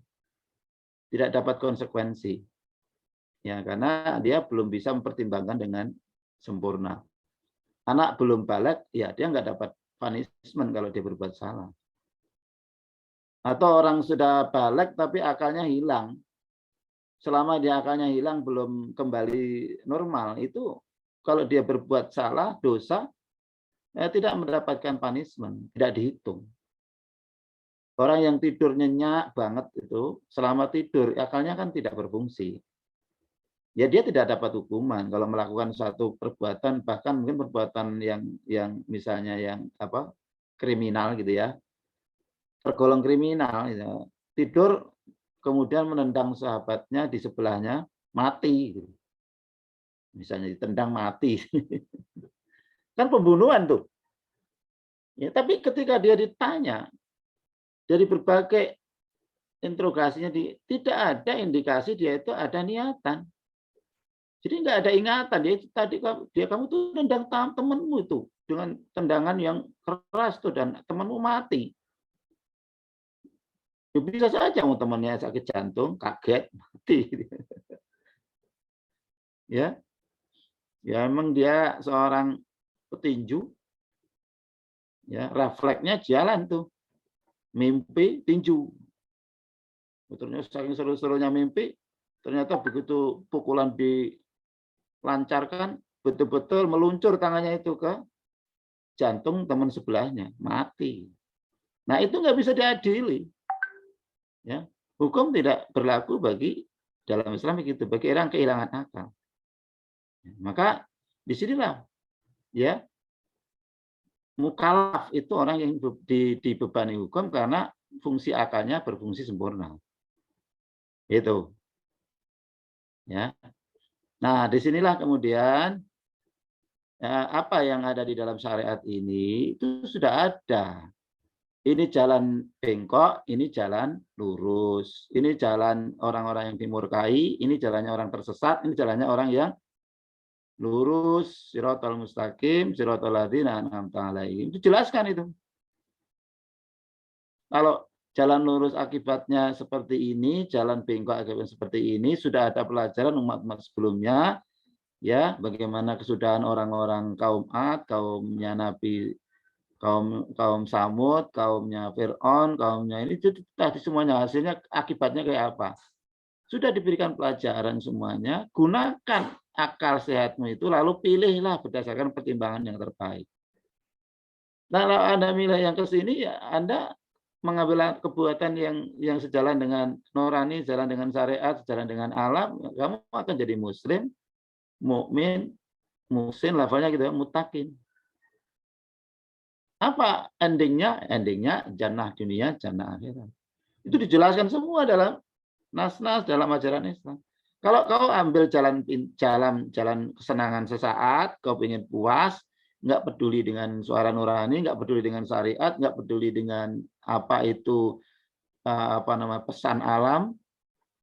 tidak dapat konsekuensi. Ya, karena dia belum bisa mempertimbangkan dengan sempurna. Anak belum balik, ya dia nggak dapat punishment kalau dia berbuat salah. Atau orang sudah balik tapi akalnya hilang. Selama dia akalnya hilang belum kembali normal, itu kalau dia berbuat salah, dosa, tidak mendapatkan punishment, tidak dihitung. Orang yang tidur nyenyak banget itu, selama tidur akalnya kan tidak berfungsi. Ya dia tidak dapat hukuman kalau melakukan suatu perbuatan, bahkan mungkin perbuatan yang misalnya yang apa kriminal gitu ya, tergolong kriminal gitu. Tidur kemudian menendang sahabatnya di sebelahnya mati gitu. Misalnya ditendang mati. Kan pembunuhan tuh. Ya, tapi ketika dia ditanya dari berbagai interogasinya tidak ada indikasi dia itu ada niatan. Jadi nggak ada ingatan. Kamu tuh tendang temanmu itu dengan tendangan yang keras tuh dan temanmu mati. Ya bisa saja mau temannya sakit jantung, kaget, mati. Ya, ya emang dia seorang petinju, ya refleksnya jalan tuh, mimpi tinju. Ternyata saking seru-serunya mimpi, ternyata begitu pukulan dilancarkan, betul-betul meluncur tangannya itu ke jantung teman sebelahnya, mati. Nah itu nggak bisa diadili. Ya, hukum tidak berlaku bagi dalam Islam begitu, bagi orang kehilangan akal. Maka disinilah ya mukallaf itu orang yang dibebani hukum karena fungsi akalnya berfungsi sempurna. Itu. Ya. Nah, disinilah kemudian apa yang ada di dalam syariat ini itu sudah ada. ini jalan bengkok, ini jalan lurus. Ini jalan orang-orang yang dimurkai, ini jalannya orang tersesat, ini jalannya orang yang lurus, siratal mustaqim, siratal ladzina an'amta alaihim. Itu jelaskan itu. Kalau jalan lurus akibatnya seperti ini, jalan bengkok akibatnya seperti ini, sudah ada pelajaran umat-umat sebelumnya, ya, bagaimana kesudahan orang-orang kaum Ad, kaumnya Nabi, kaum Samud, kaumnya Fir'aun, kaumnya ini tadi semuanya hasilnya akibatnya kayak apa. Sudah diberikan pelajaran semuanya, gunakan akal sehatmu itu, lalu pilihlah berdasarkan pertimbangan yang terbaik. Nah, kalau Anda milih yang ke sini, ya Anda mengambil kebuatan yang sejalan dengan nurani, sejalan dengan syariat, sejalan dengan alam, kamu akan jadi muslim, mukmin, muhsin, levelnya gitu ya, muttaqin. Apa endingnya? Endingnya jannah dunia, jannah akhirat. Itu dijelaskan semua dalam nas-nas, dalam ajaran Islam. Kalau kau ambil jalan kesenangan sesaat, kau ingin puas, nggak peduli dengan suara nurani, nggak peduli dengan syariat, nggak peduli dengan apa itu pesan alam,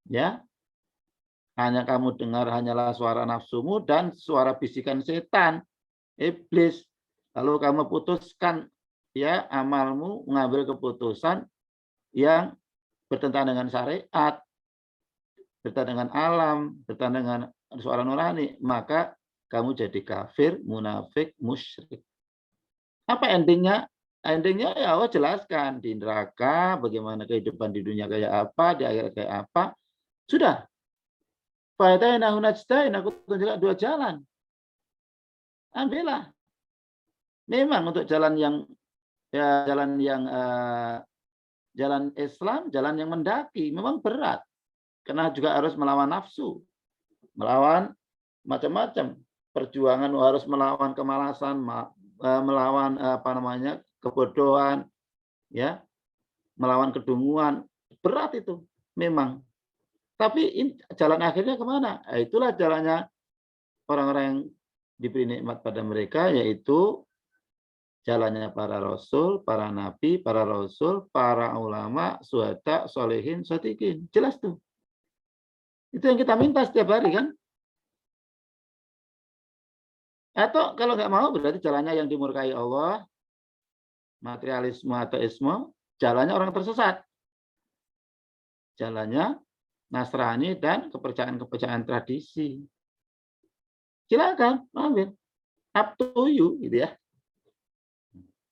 ya, hanya kamu dengar hanyalah suara nafsumu dan suara bisikan setan, iblis. Lalu kamu putuskan, ya, amalmu mengambil keputusan yang bertentangan dengan syariat, bertentangan dengan alam, bertentangan dengan suara nurani, maka kamu jadi kafir, munafik, musyrik. Apa endingnya? Endingnya ya Allah jelaskan di neraka bagaimana kehidupan di dunia kayak apa, di akhirat kayak apa. Sudah. Fahadainahu najdain, aku tunjukkan dua jalan. Ambillah. Memang untuk jalan yang jalan Islam, jalan yang mendaki, memang berat. Karena juga harus melawan nafsu, melawan macam-macam. Perjuangan harus melawan kemalasan, melawan kebodohan, ya, melawan kedunguan. Berat itu memang. Tapi jalan akhirnya kemana? Nah, itulah jalannya orang-orang yang diberi nikmat pada mereka, yaitu jalannya para rasul, para nabi, para rasul, para ulama, syuhada, solehin, shodiqin. Jelas tuh. Itu yang kita minta setiap hari kan? Atau kalau nggak mau berarti jalannya yang dimurkai Allah, materialisme, ateisme, jalannya orang tersesat. Jalannya Nasrani dan kepercayaan-kepercayaan tradisi. Silakan ambil. Up to you gitu ya.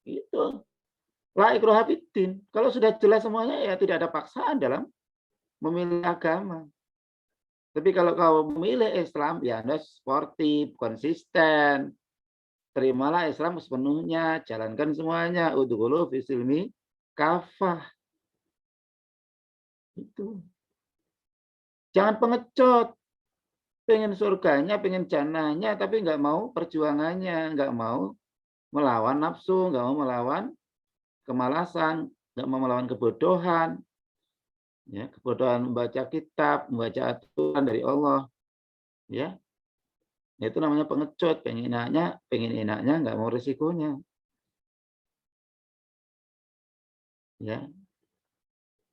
Itu. La ikraha fiddin. Kalau sudah jelas semuanya ya tidak ada paksaan dalam memilih agama. Tapi kalau kau memilih Islam ya Anda sportif, konsisten. Terimalah Islam sepenuhnya, jalankan semuanya. Udkhulu fi silmi kafah. Itu. Jangan pengecut. Pengen surganya, pengen jannahnya, tapi nggak mau perjuangannya, nggak mau melawan nafsu, nggak mau melawan kemalasan, nggak mau melawan kebodohan. Ya, kebodohan membaca kitab, membaca aturan dari Allah. Ya, itu namanya pengecut, pengen enaknya, nggak mau risikonya. Ya,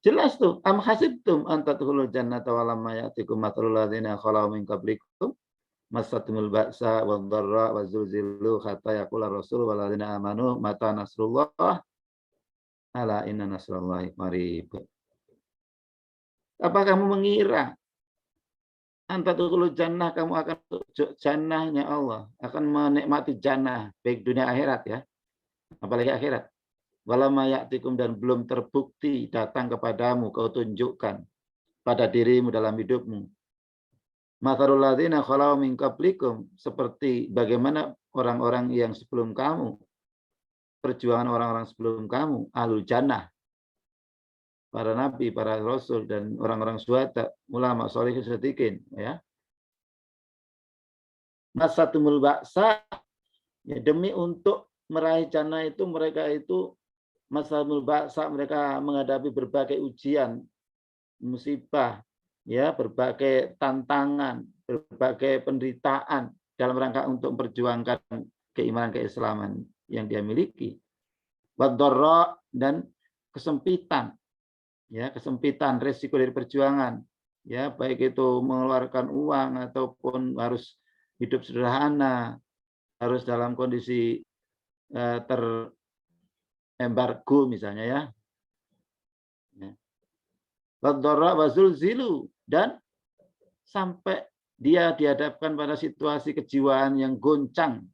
jelas tuh. Am hasibtum an tadkhulul jannata wa lamma ya'tikum mathalul ladzina khalau min qablikum masatumul ba'sa wad dharra wa zulzilu hatta yaqula rasul wal ladzina amanu mata nasrullah ala inna nasrallahi qarib. Apa kamu mengira antadkhulul jannah, kamu akan masuk jannahnya Allah, akan menikmati jannah baik dunia akhirat ya, apalagi akhirat. Walamma ya'tikum, dan belum terbukti datang kepadamu, kau tunjukkan pada dirimu dalam hidupmu. Matharul ladzina khalau min qablikum, seperti bagaimana orang-orang yang sebelum kamu, perjuangan orang-orang sebelum kamu, ahlul jannah, para nabi, para rasul, dan orang-orang syuhada, ulama, sholihin, shodiqin, ya. Masatumul ba'sa, ya, demi untuk meraih jannah itu mereka itu masatumul ba'sa, mereka menghadapi berbagai ujian, musibah, ya, berbagai tantangan, berbagai penderitaan dalam rangka untuk memperjuangkan keimanan keislaman yang dia miliki. Wadharra, dan kesempitan, ya, kesempitan resiko dari perjuangan, ya, baik itu mengeluarkan uang ataupun harus hidup sederhana, harus dalam kondisi terembargo misalnya ya. Wadh-dharra wa zulzilu, dan sampai dia dihadapkan pada situasi kejiwaan yang goncang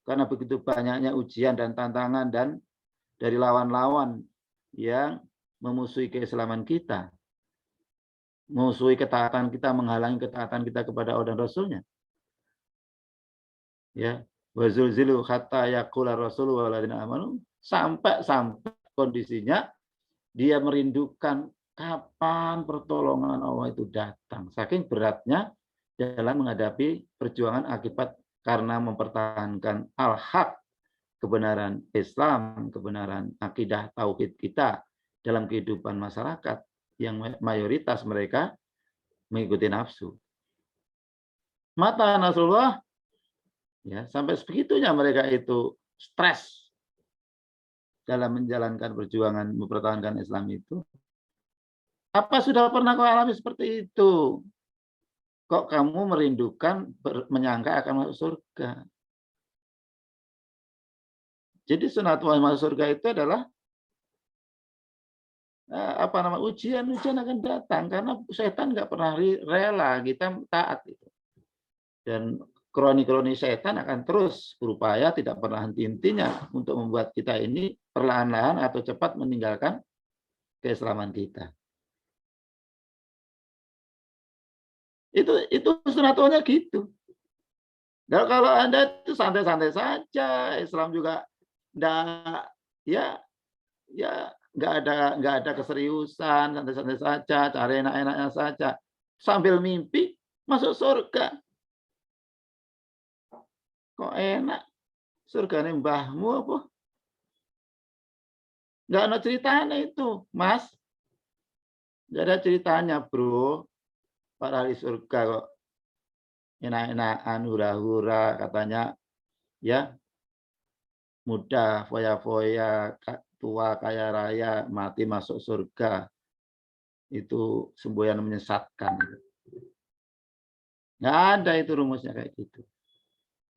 karena begitu banyaknya ujian dan tantangan dan dari lawan-lawan yang memusuhi keislaman kita, memusuhi ketaatan kita, menghalangi ketaatan kita kepada Allah dan Rasulnya. Ya, wa zulzilu hatta yaqula rasulu walladzina amanu, sampai kondisinya dia merindukan kapan pertolongan Allah itu datang. Saking beratnya dalam menghadapi perjuangan akibat karena mempertahankan al-haq, kebenaran Islam, kebenaran akidah tauhid kita dalam kehidupan masyarakat yang mayoritas mereka mengikuti nafsu. Mata Nasrullah, ya, sampai sebegitunya mereka itu stres dalam menjalankan perjuangan mempertahankan Islam itu. Apa sudah pernah kau alami seperti itu? Kok kamu merindukan menyangka akan masuk surga? Jadi sunatullah masuk surga itu adalah ujian-ujian akan datang karena setan nggak pernah rela kita taat itu. Dan kroni-kroni setan akan terus berupaya tidak pernah henti-hentinya untuk membuat kita ini perlahan-lahan atau cepat meninggalkan keislaman kita. Itu sunatullahnya gitu. Nah, kalau Anda itu santai-santai saja, Islam juga enggak, ya nggak ada keseriusan, santai-santai saja, cari enak-enaknya saja, sambil mimpi masuk surga. Kok enak? Surganya mbahmu apa? Nggak ada ceritanya itu, Mas. Nggak ada ceritanya, bro. Para ahli surga kok enak-enakan, hura-hura, katanya ya muda, foya-foya, tua, kaya raya, mati masuk surga. Itu semboyan menyesatkan. Nggak ada itu rumusnya kayak gitu.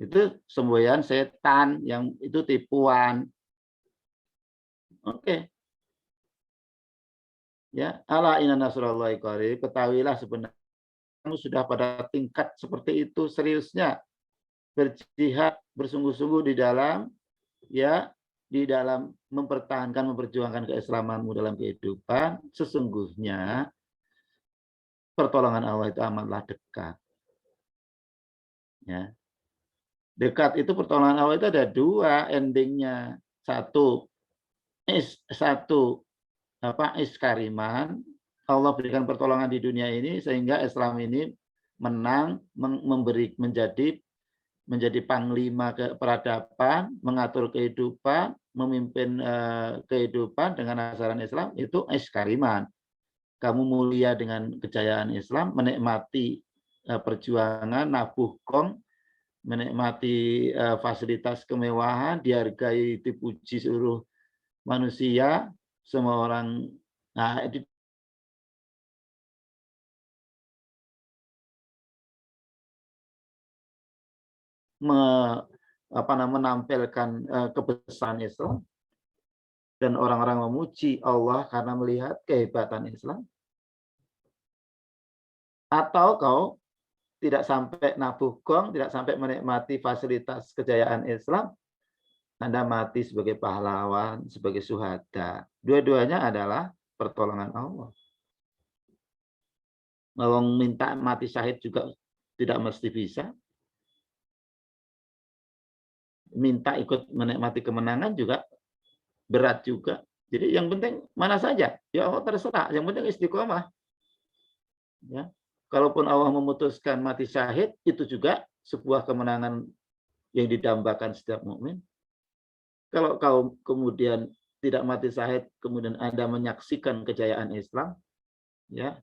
Itu semboyan setan, yang itu tipuan. Oke. Ya, ala inna nasrullahi qarib, ketahuilah sebenarnya kamu sudah pada tingkat seperti itu seriusnya berjihad bersungguh-sungguh di dalam mempertahankan, memperjuangkan keislamanmu dalam kehidupan. Sesungguhnya pertolongan Allah itu amatlah dekat. Ya. Dekat itu pertolongan Allah itu ada dua endingnya. Satu iskariman, Allah berikan pertolongan di dunia ini sehingga Islam ini menang, menjadi panglima peradaban, mengatur kehidupan, memimpin kehidupan dengan ajaran Islam. Itu iskariman. Kamu mulia dengan kejayaan Islam, menikmati perjuangan, nabuh gong, menikmati fasilitas kemewahan, dihargai, dipuji seluruh manusia, semua orang. Nah, menampilkan kebesaran Islam dan orang-orang memuji Allah karena melihat kehebatan Islam. Atau kau tidak sampai nabuh gong, tidak sampai menikmati fasilitas kejayaan Islam, Anda mati sebagai pahlawan, sebagai syuhada. Dua-duanya adalah pertolongan Allah. Mau minta mati syahid juga tidak mesti bisa. Minta ikut menikmati kemenangan juga berat juga. Jadi yang penting mana saja, ya Allah terserah. Yang penting istiqomah. Ya. Kalaupun Allah memutuskan mati syahid, itu juga sebuah kemenangan yang didambakan setiap mukmin. Kalau kau kemudian tidak mati syahid, kemudian Anda menyaksikan kejayaan Islam, ya,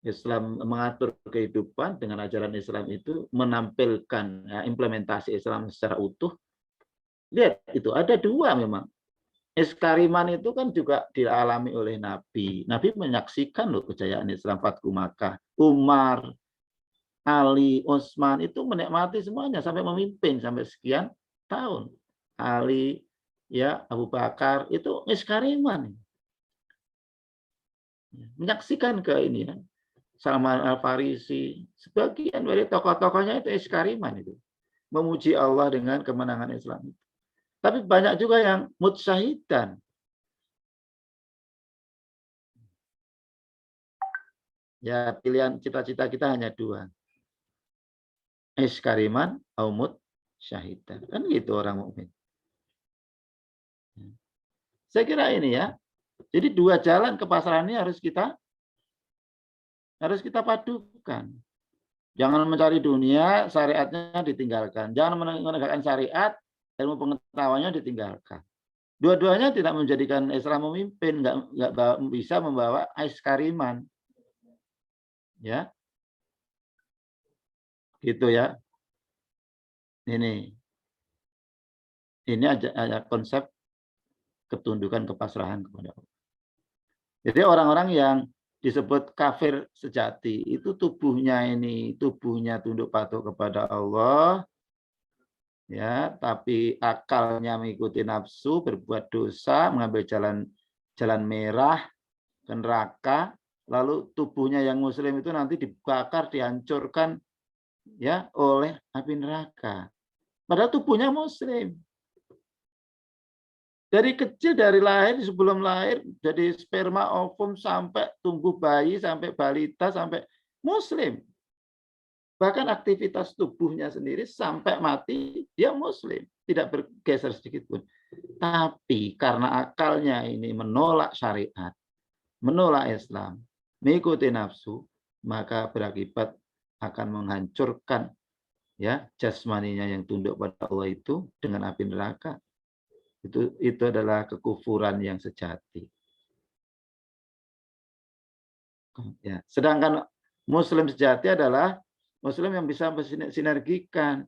Islam mengatur kehidupan dengan ajaran Islam itu, menampilkan implementasi Islam secara utuh. Lihat, itu ada dua memang. Iskariman itu kan juga dialami oleh Nabi. Nabi menyaksikan loh kejayaan Islam Fathu Makkah. Umar, Ali, Utsman itu menikmati semuanya sampai memimpin sampai sekian tahun. Ali, ya Abu Bakar itu iskariman. Menyaksikan ke ini ya. Salman Al-Farisi, sebagian dari tokoh-tokohnya itu iskariman itu. Memuji Allah dengan kemenangan Islam. Tapi banyak juga yang mutsyahidan. Ya, pilihan cita-cita kita hanya dua. Iskariman atau mutsyahidan. Kan gitu orang mukmin. Saya kira ini ya. Jadi dua jalan kepasaran ini harus kita padukan. Jangan mencari dunia, syariatnya ditinggalkan. Jangan menegakkan syariat, ilmu pengetahuannya ditinggalkan. Dua-duanya tidak menjadikan Islam memimpin, nggak bisa membawa iskariman. Ya, gitu ya. Ini ada konsep ketundukan kepasrahan kepada Allah. Jadi orang-orang yang disebut kafir sejati itu tubuhnya tunduk patuh kepada Allah, ya, tapi akalnya mengikuti nafsu, berbuat dosa, mengambil jalan merah ke neraka, lalu tubuhnya yang muslim itu nanti dibakar, dihancurkan ya oleh api neraka. Padahal tubuhnya muslim. Dari kecil, dari lahir, sebelum lahir, dari sperma, ovum, sampai tumbuh bayi, sampai balita, sampai muslim. Bahkan aktivitas tubuhnya sendiri sampai mati, dia muslim. Tidak bergeser sedikit pun. Tapi karena akalnya ini menolak syariat, menolak Islam, mengikuti nafsu, maka berakibat akan menghancurkan ya jasmaninya yang tunduk pada Allah itu dengan api neraka. Itu adalah kekufuran yang sejati. Ya, sedangkan muslim sejati adalah muslim yang bisa bersinergikan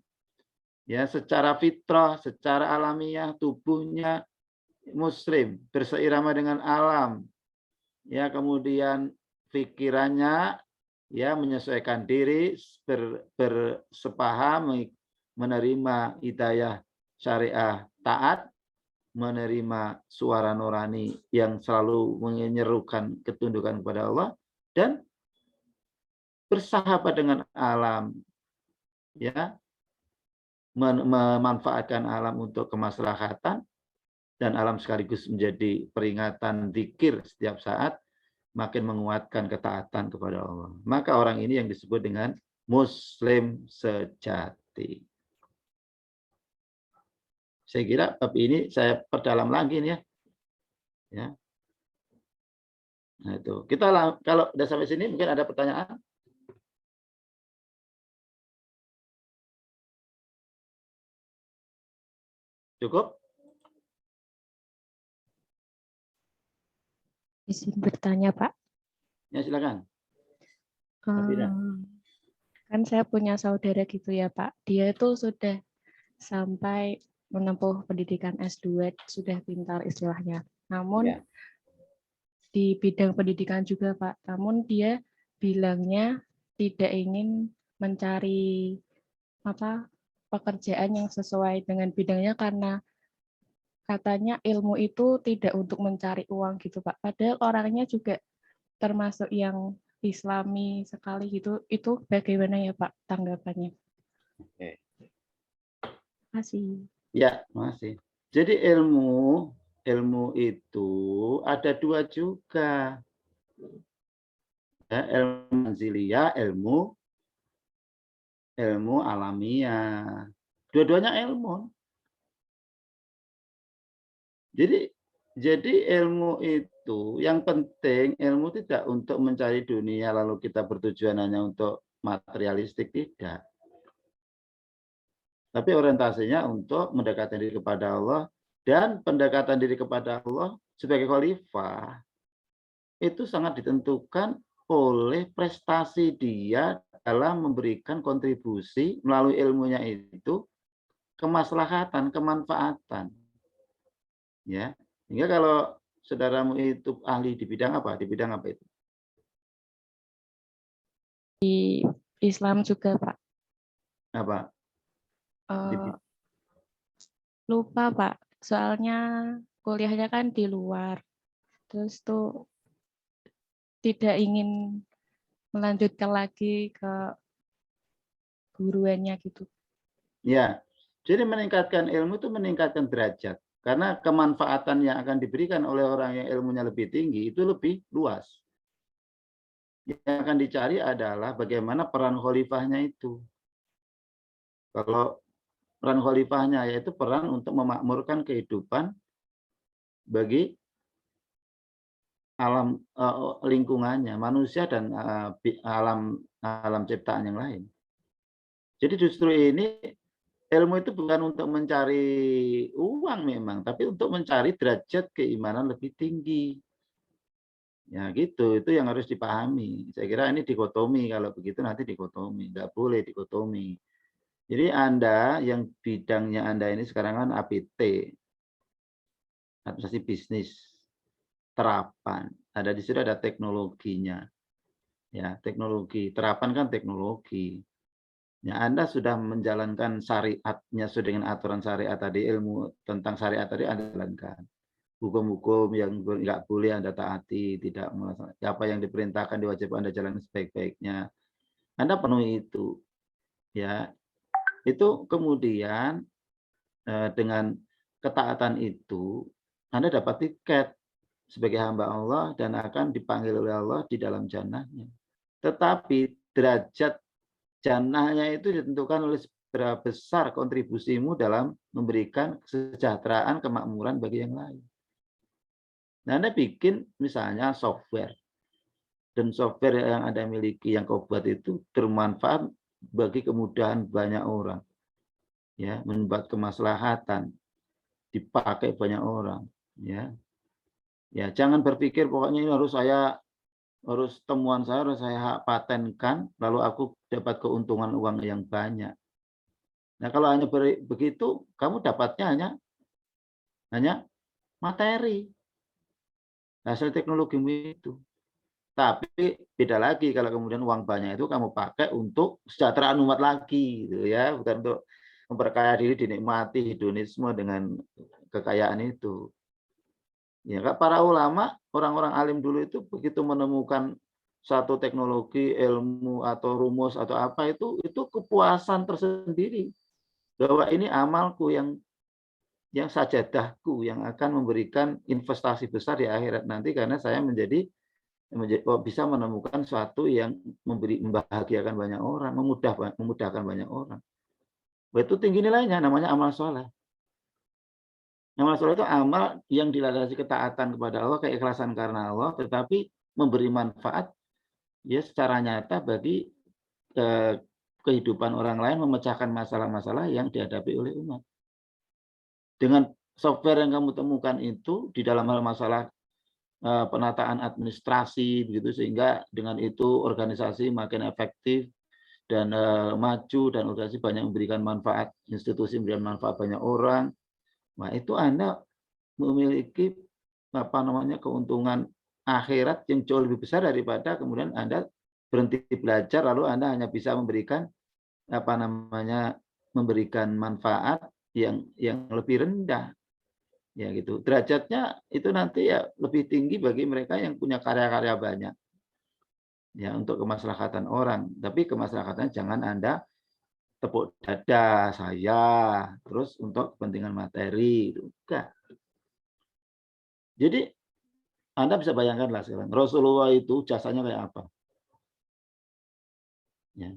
ya secara fitrah, secara alamiah tubuhnya muslim, berseirama dengan alam. Ya, kemudian pikirannya ya menyesuaikan diri, bersepaham, menerima hidayah syariah taat, menerima suara nurani yang selalu menyerukan ketundukan kepada Allah, dan bersahabat dengan alam, ya, memanfaatkan alam untuk kemaslahatan, dan alam sekaligus menjadi peringatan zikir setiap saat, makin menguatkan ketaatan kepada Allah. Maka orang ini yang disebut dengan muslim sejati. Saya kira bab ini saya perdalam lagi nih ya. Ya. Nah itu. Kita kalau udah sampai sini mungkin ada pertanyaan? Cukup? Izin bertanya, Pak. Ya silakan. Kan saya punya saudara gitu ya, Pak. Dia itu sudah sampai menempuh pendidikan S2, sudah pintar istilahnya. Namun Ya. di bidang pendidikan juga, Pak. Namun dia bilangnya tidak ingin mencari pekerjaan yang sesuai dengan bidangnya karena katanya ilmu itu tidak untuk mencari uang gitu, Pak. Padahal orangnya juga termasuk yang Islami sekali gitu. Itu bagaimana ya, Pak, tanggapannya? Oke. Masih. Ya, masih. Jadi ilmu itu ada dua juga. Ya, ilmu manziliyah, ilmu alamiah. Dua-duanya ilmu. Jadi ilmu itu yang penting, ilmu tidak untuk mencari dunia lalu kita bertujuan hanya untuk materialistik, tidak. Tapi orientasinya untuk mendekatkan diri kepada Allah, dan pendekatan diri kepada Allah sebagai khalifah itu sangat ditentukan oleh prestasi dia dalam memberikan kontribusi melalui ilmunya itu kemaslahatan, kemanfaatan. Ya. Sehingga kalau saudaramu itu ahli di bidang apa? Di bidang apa itu? Di Islam juga, Pak. Apa? Di Eh, lupa, Pak. Soalnya kuliahnya kan di luar. Terus tuh tidak ingin melanjutkan lagi ke guruannya gitu. Ya, jadi meningkatkan ilmu itu meningkatkan derajat. Karena kemanfaatan yang akan diberikan oleh orang yang ilmunya lebih tinggi itu lebih luas. Yang akan dicari adalah bagaimana peran khalifahnya itu. Kalau peran khalifahnya yaitu peran untuk memakmurkan kehidupan bagi alam lingkungannya, manusia dan alam alam ciptaan yang lain. Jadi justru ini ilmu itu bukan untuk mencari uang memang, tapi untuk mencari derajat keimanan lebih tinggi. Ya gitu, itu yang harus dipahami. Saya kira ini dikotomi, kalau begitu nanti dikotomi, nggak boleh dikotomi. Jadi Anda yang bidangnya Anda ini sekarang kan APT, administrasi bisnis, terapan. Ada di situ ada teknologinya. Ya, teknologi, terapan kan teknologi. Ya, Anda sudah menjalankan syariatnya sesuai dengan aturan syariat tadi, ilmu tentang syariat tadi Anda jalankan. Hukum-hukum yang nggak boleh Anda taati, tidak apa yang diperintahkan diwajibkan Anda jalankan sebaik-baiknya. Anda penuhi itu. Ya, itu kemudian dengan ketaatan itu Anda dapat tiket sebagai hamba Allah dan akan dipanggil oleh Allah di dalam jannahnya. Tetapi derajat jannahnya itu ditentukan oleh seberapa besar kontribusimu dalam memberikan kesejahteraan, kemakmuran bagi yang lain. Nah, Anda bikin misalnya software, dan software yang Anda miliki yang kau buat itu bermanfaat bagi kemudahan banyak orang, ya, membuat kemaslahatan, dipakai banyak orang, ya. Ya, jangan berpikir pokoknya ini harus temuan saya harus saya patenkan, lalu aku dapat keuntungan uang yang banyak. Nah, kalau hanya begitu, kamu dapatnya hanya materi, hasil teknologimu itu. Tapi beda lagi kalau kemudian uang banyak itu kamu pakai untuk kesejahteraan umat lagi, gitu ya, bukan untuk memperkaya diri, dinikmati hedonisme dengan kekayaan itu. Ya, para ulama, orang-orang alim dulu itu begitu menemukan satu teknologi, ilmu atau rumus atau apa itu kepuasan tersendiri bahwa ini amalku yang sajadahku yang akan memberikan investasi besar di akhirat nanti karena saya bisa menemukan sesuatu yang membahagiakan banyak orang, memudahkan banyak orang. Itu tinggi nilainya, namanya amal soleh. Amal soleh itu amal yang dilandasi ketaatan kepada Allah, keikhlasan karena Allah, tetapi memberi manfaat ya secara nyata bagi kehidupan orang lain, memecahkan masalah-masalah yang dihadapi oleh umat. Dengan software yang kamu temukan itu di dalam hal masalah penataan administrasi begitu sehingga dengan itu organisasi makin efektif dan maju dan organisasi banyak memberikan manfaat, institusi memberikan manfaat banyak orang. Nah, itu Anda memiliki keuntungan akhirat yang jauh lebih besar daripada kemudian Anda berhenti belajar lalu Anda hanya bisa memberikan memberikan manfaat yang lebih rendah. Ya gitu. Derajatnya itu nanti ya lebih tinggi bagi mereka yang punya karya-karya banyak. Ya untuk kemaslahatan orang, tapi kemaslahatan jangan Anda tepuk dada saya terus untuk kepentingan materi itu enggak. Jadi Anda bisa bayangkanlah sekarang Rasulullah itu jasanya kayak apa? Ya.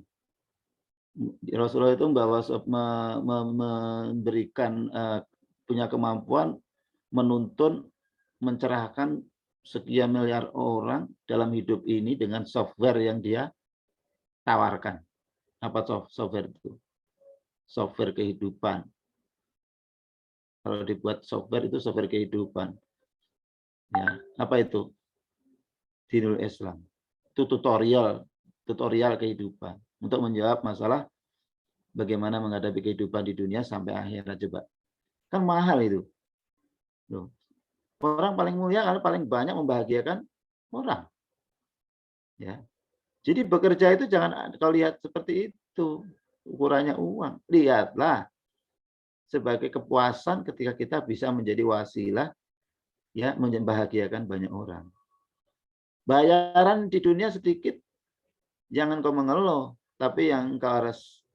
Rasulullah itu memberikan punya kemampuan menuntun, mencerahkan sekian miliar orang dalam hidup ini dengan software yang dia tawarkan. Apa software itu? Software kehidupan. Kalau dibuat software itu software kehidupan. Ya, apa itu? Dinul Islam. Itu tutorial kehidupan untuk menjawab masalah bagaimana menghadapi kehidupan di dunia sampai akhirat coba. Kan mahal itu. Loh. Orang paling mulia kalau paling banyak membahagiakan orang. Ya. Jadi bekerja itu jangan kau lihat seperti itu, ukurannya uang. Lihatlah sebagai kepuasan ketika kita bisa menjadi wasilah ya membahagiakan banyak orang. Bayaran di dunia sedikit, jangan kau mengeluh, tapi yang kau harus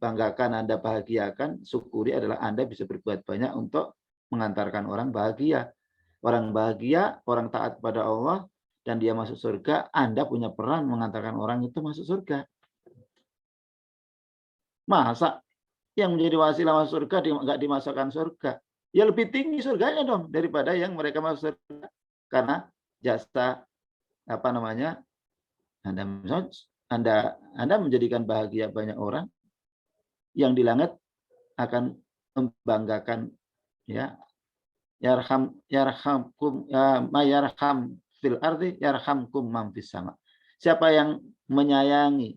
banggakan, Anda bahagiakan, syukuri adalah Anda bisa berbuat banyak untuk mengantarkan orang bahagia. Orang bahagia, orang taat kepada Allah, dan dia masuk surga, Anda punya peran mengantarkan orang itu masuk surga. Masa yang menjadi wasilah masuk surga nggak dimasukkan surga? Ya lebih tinggi surganya dong daripada yang mereka masuk surga. Karena jasa apa namanya? Anda menjadikan bahagia banyak orang yang di langit akan membanggakan ya yarhamkum ya mayarham fil ardi yarhamkum man fis sama. Siapa yang menyayangi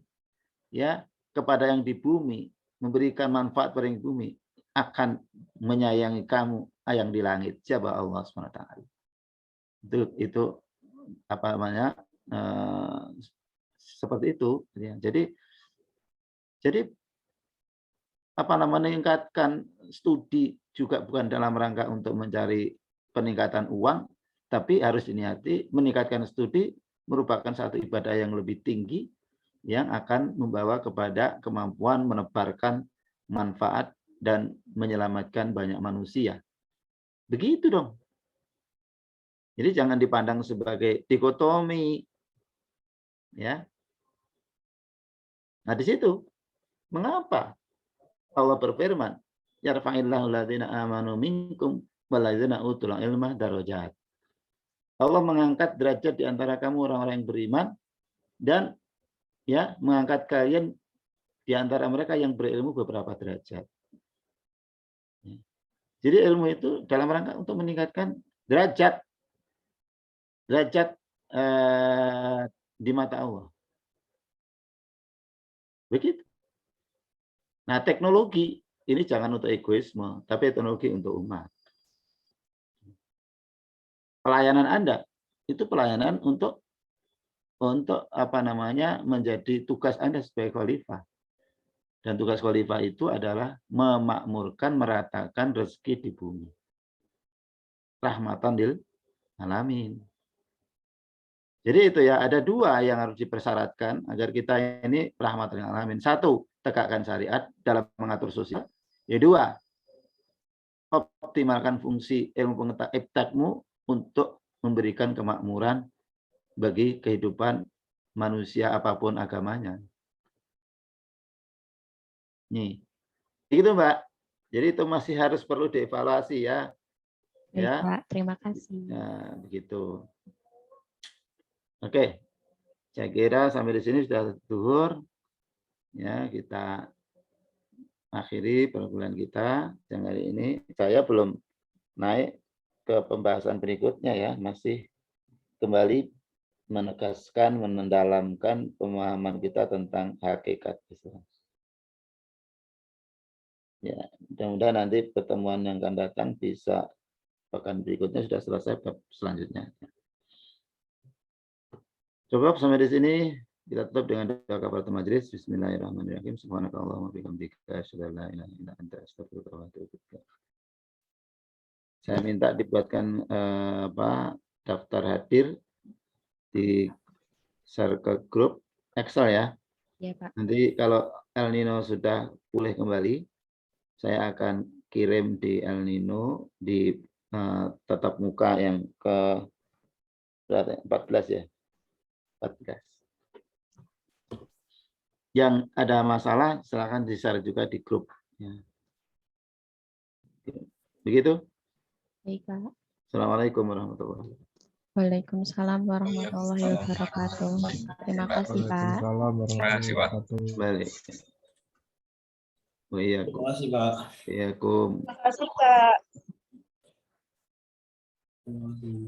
ya kepada yang di bumi, memberikan manfaat pada yang di bumi, akan menyayangi kamu yang di langit. Siapa? Allah SWT. Itu apa namanya? Seperti itu ya. Jadi apa namanya, meningkatkan studi juga bukan dalam rangka untuk mencari peningkatan uang, tapi harus diniati meningkatkan studi merupakan satu ibadah yang lebih tinggi yang akan membawa kepada kemampuan menebarkan manfaat dan menyelamatkan banyak manusia. Begitu dong. Jadi jangan dipandang sebagai dikotomi. Ya. Nah, di situ mengapa Allah berfirman, yarfa'illahu alladziina aamanu minkum walladziina utul ilma darajat. Allah mengangkat derajat di antara kamu orang-orang yang beriman dan ya mengangkat kalian di antara mereka yang berilmu beberapa derajat. Jadi ilmu itu dalam rangka untuk meningkatkan derajat di mata Allah. Begitu. Nah, teknologi ini jangan untuk egoisme, tapi teknologi untuk umat. Pelayanan Anda itu pelayanan untuk apa namanya menjadi tugas Anda sebagai khalifah. Dan tugas khalifah itu adalah memakmurkan, meratakan rezeki di bumi. Rahmatan lil alamin. Jadi itu ya, ada dua yang harus dipersyaratkan agar kita ini rahmatan lil alamin. Satu, tegakkan syariat dalam mengatur sosial. Yang dua, optimalkan fungsi ilmu pengetahuanmu untuk memberikan kemakmuran bagi kehidupan manusia apapun agamanya. Nih, itu Mbak. Jadi itu masih harus perlu dievaluasi ya. Baik, Ya. Pak. Terima kasih. Nah, begitu. Oke. Saya kira sampai di sini sudah zuhur. Ya, kita akhiri perkuliahan kita yang hari ini. Saya belum naik ke pembahasan berikutnya ya, masih kembali menegaskan, mendalamkan pemahaman kita tentang hakikat Islam. Ya, mudah-mudahan nanti pertemuan yang akan datang bisa pekan berikutnya sudah selesai bab selanjutnya. Coba sampai di sini kita tutup dengan doa kafaratul majelis. Bismillahirrahmanirrahim. Subhanakallahumma wa bihamdika asyhadu an la ilaha illa anta astaghfiruka wa atubu ilaik. Saya minta dibuatkan daftar hadir di share ke grup Excel ya. Ya, Pak. Nanti kalau El Nino sudah pulih kembali, saya akan kirim di El Nino di tatap muka yang ke 14 ya. 14. Yang ada masalah silakan di-share juga di grup. Ya. Begitu. Baik, Pak. Assalamualaikum warahmatullahi wabarakatuh. Waalaikumsalam warahmatullahi wabarakatuh. Terima kasih, Pak. Waalaikumsalam warahmatullahi wabarakatuh. Balik. Terima kasih, Pak. Waalaikumsalam. Terima kasih, Pak. Terima kasih.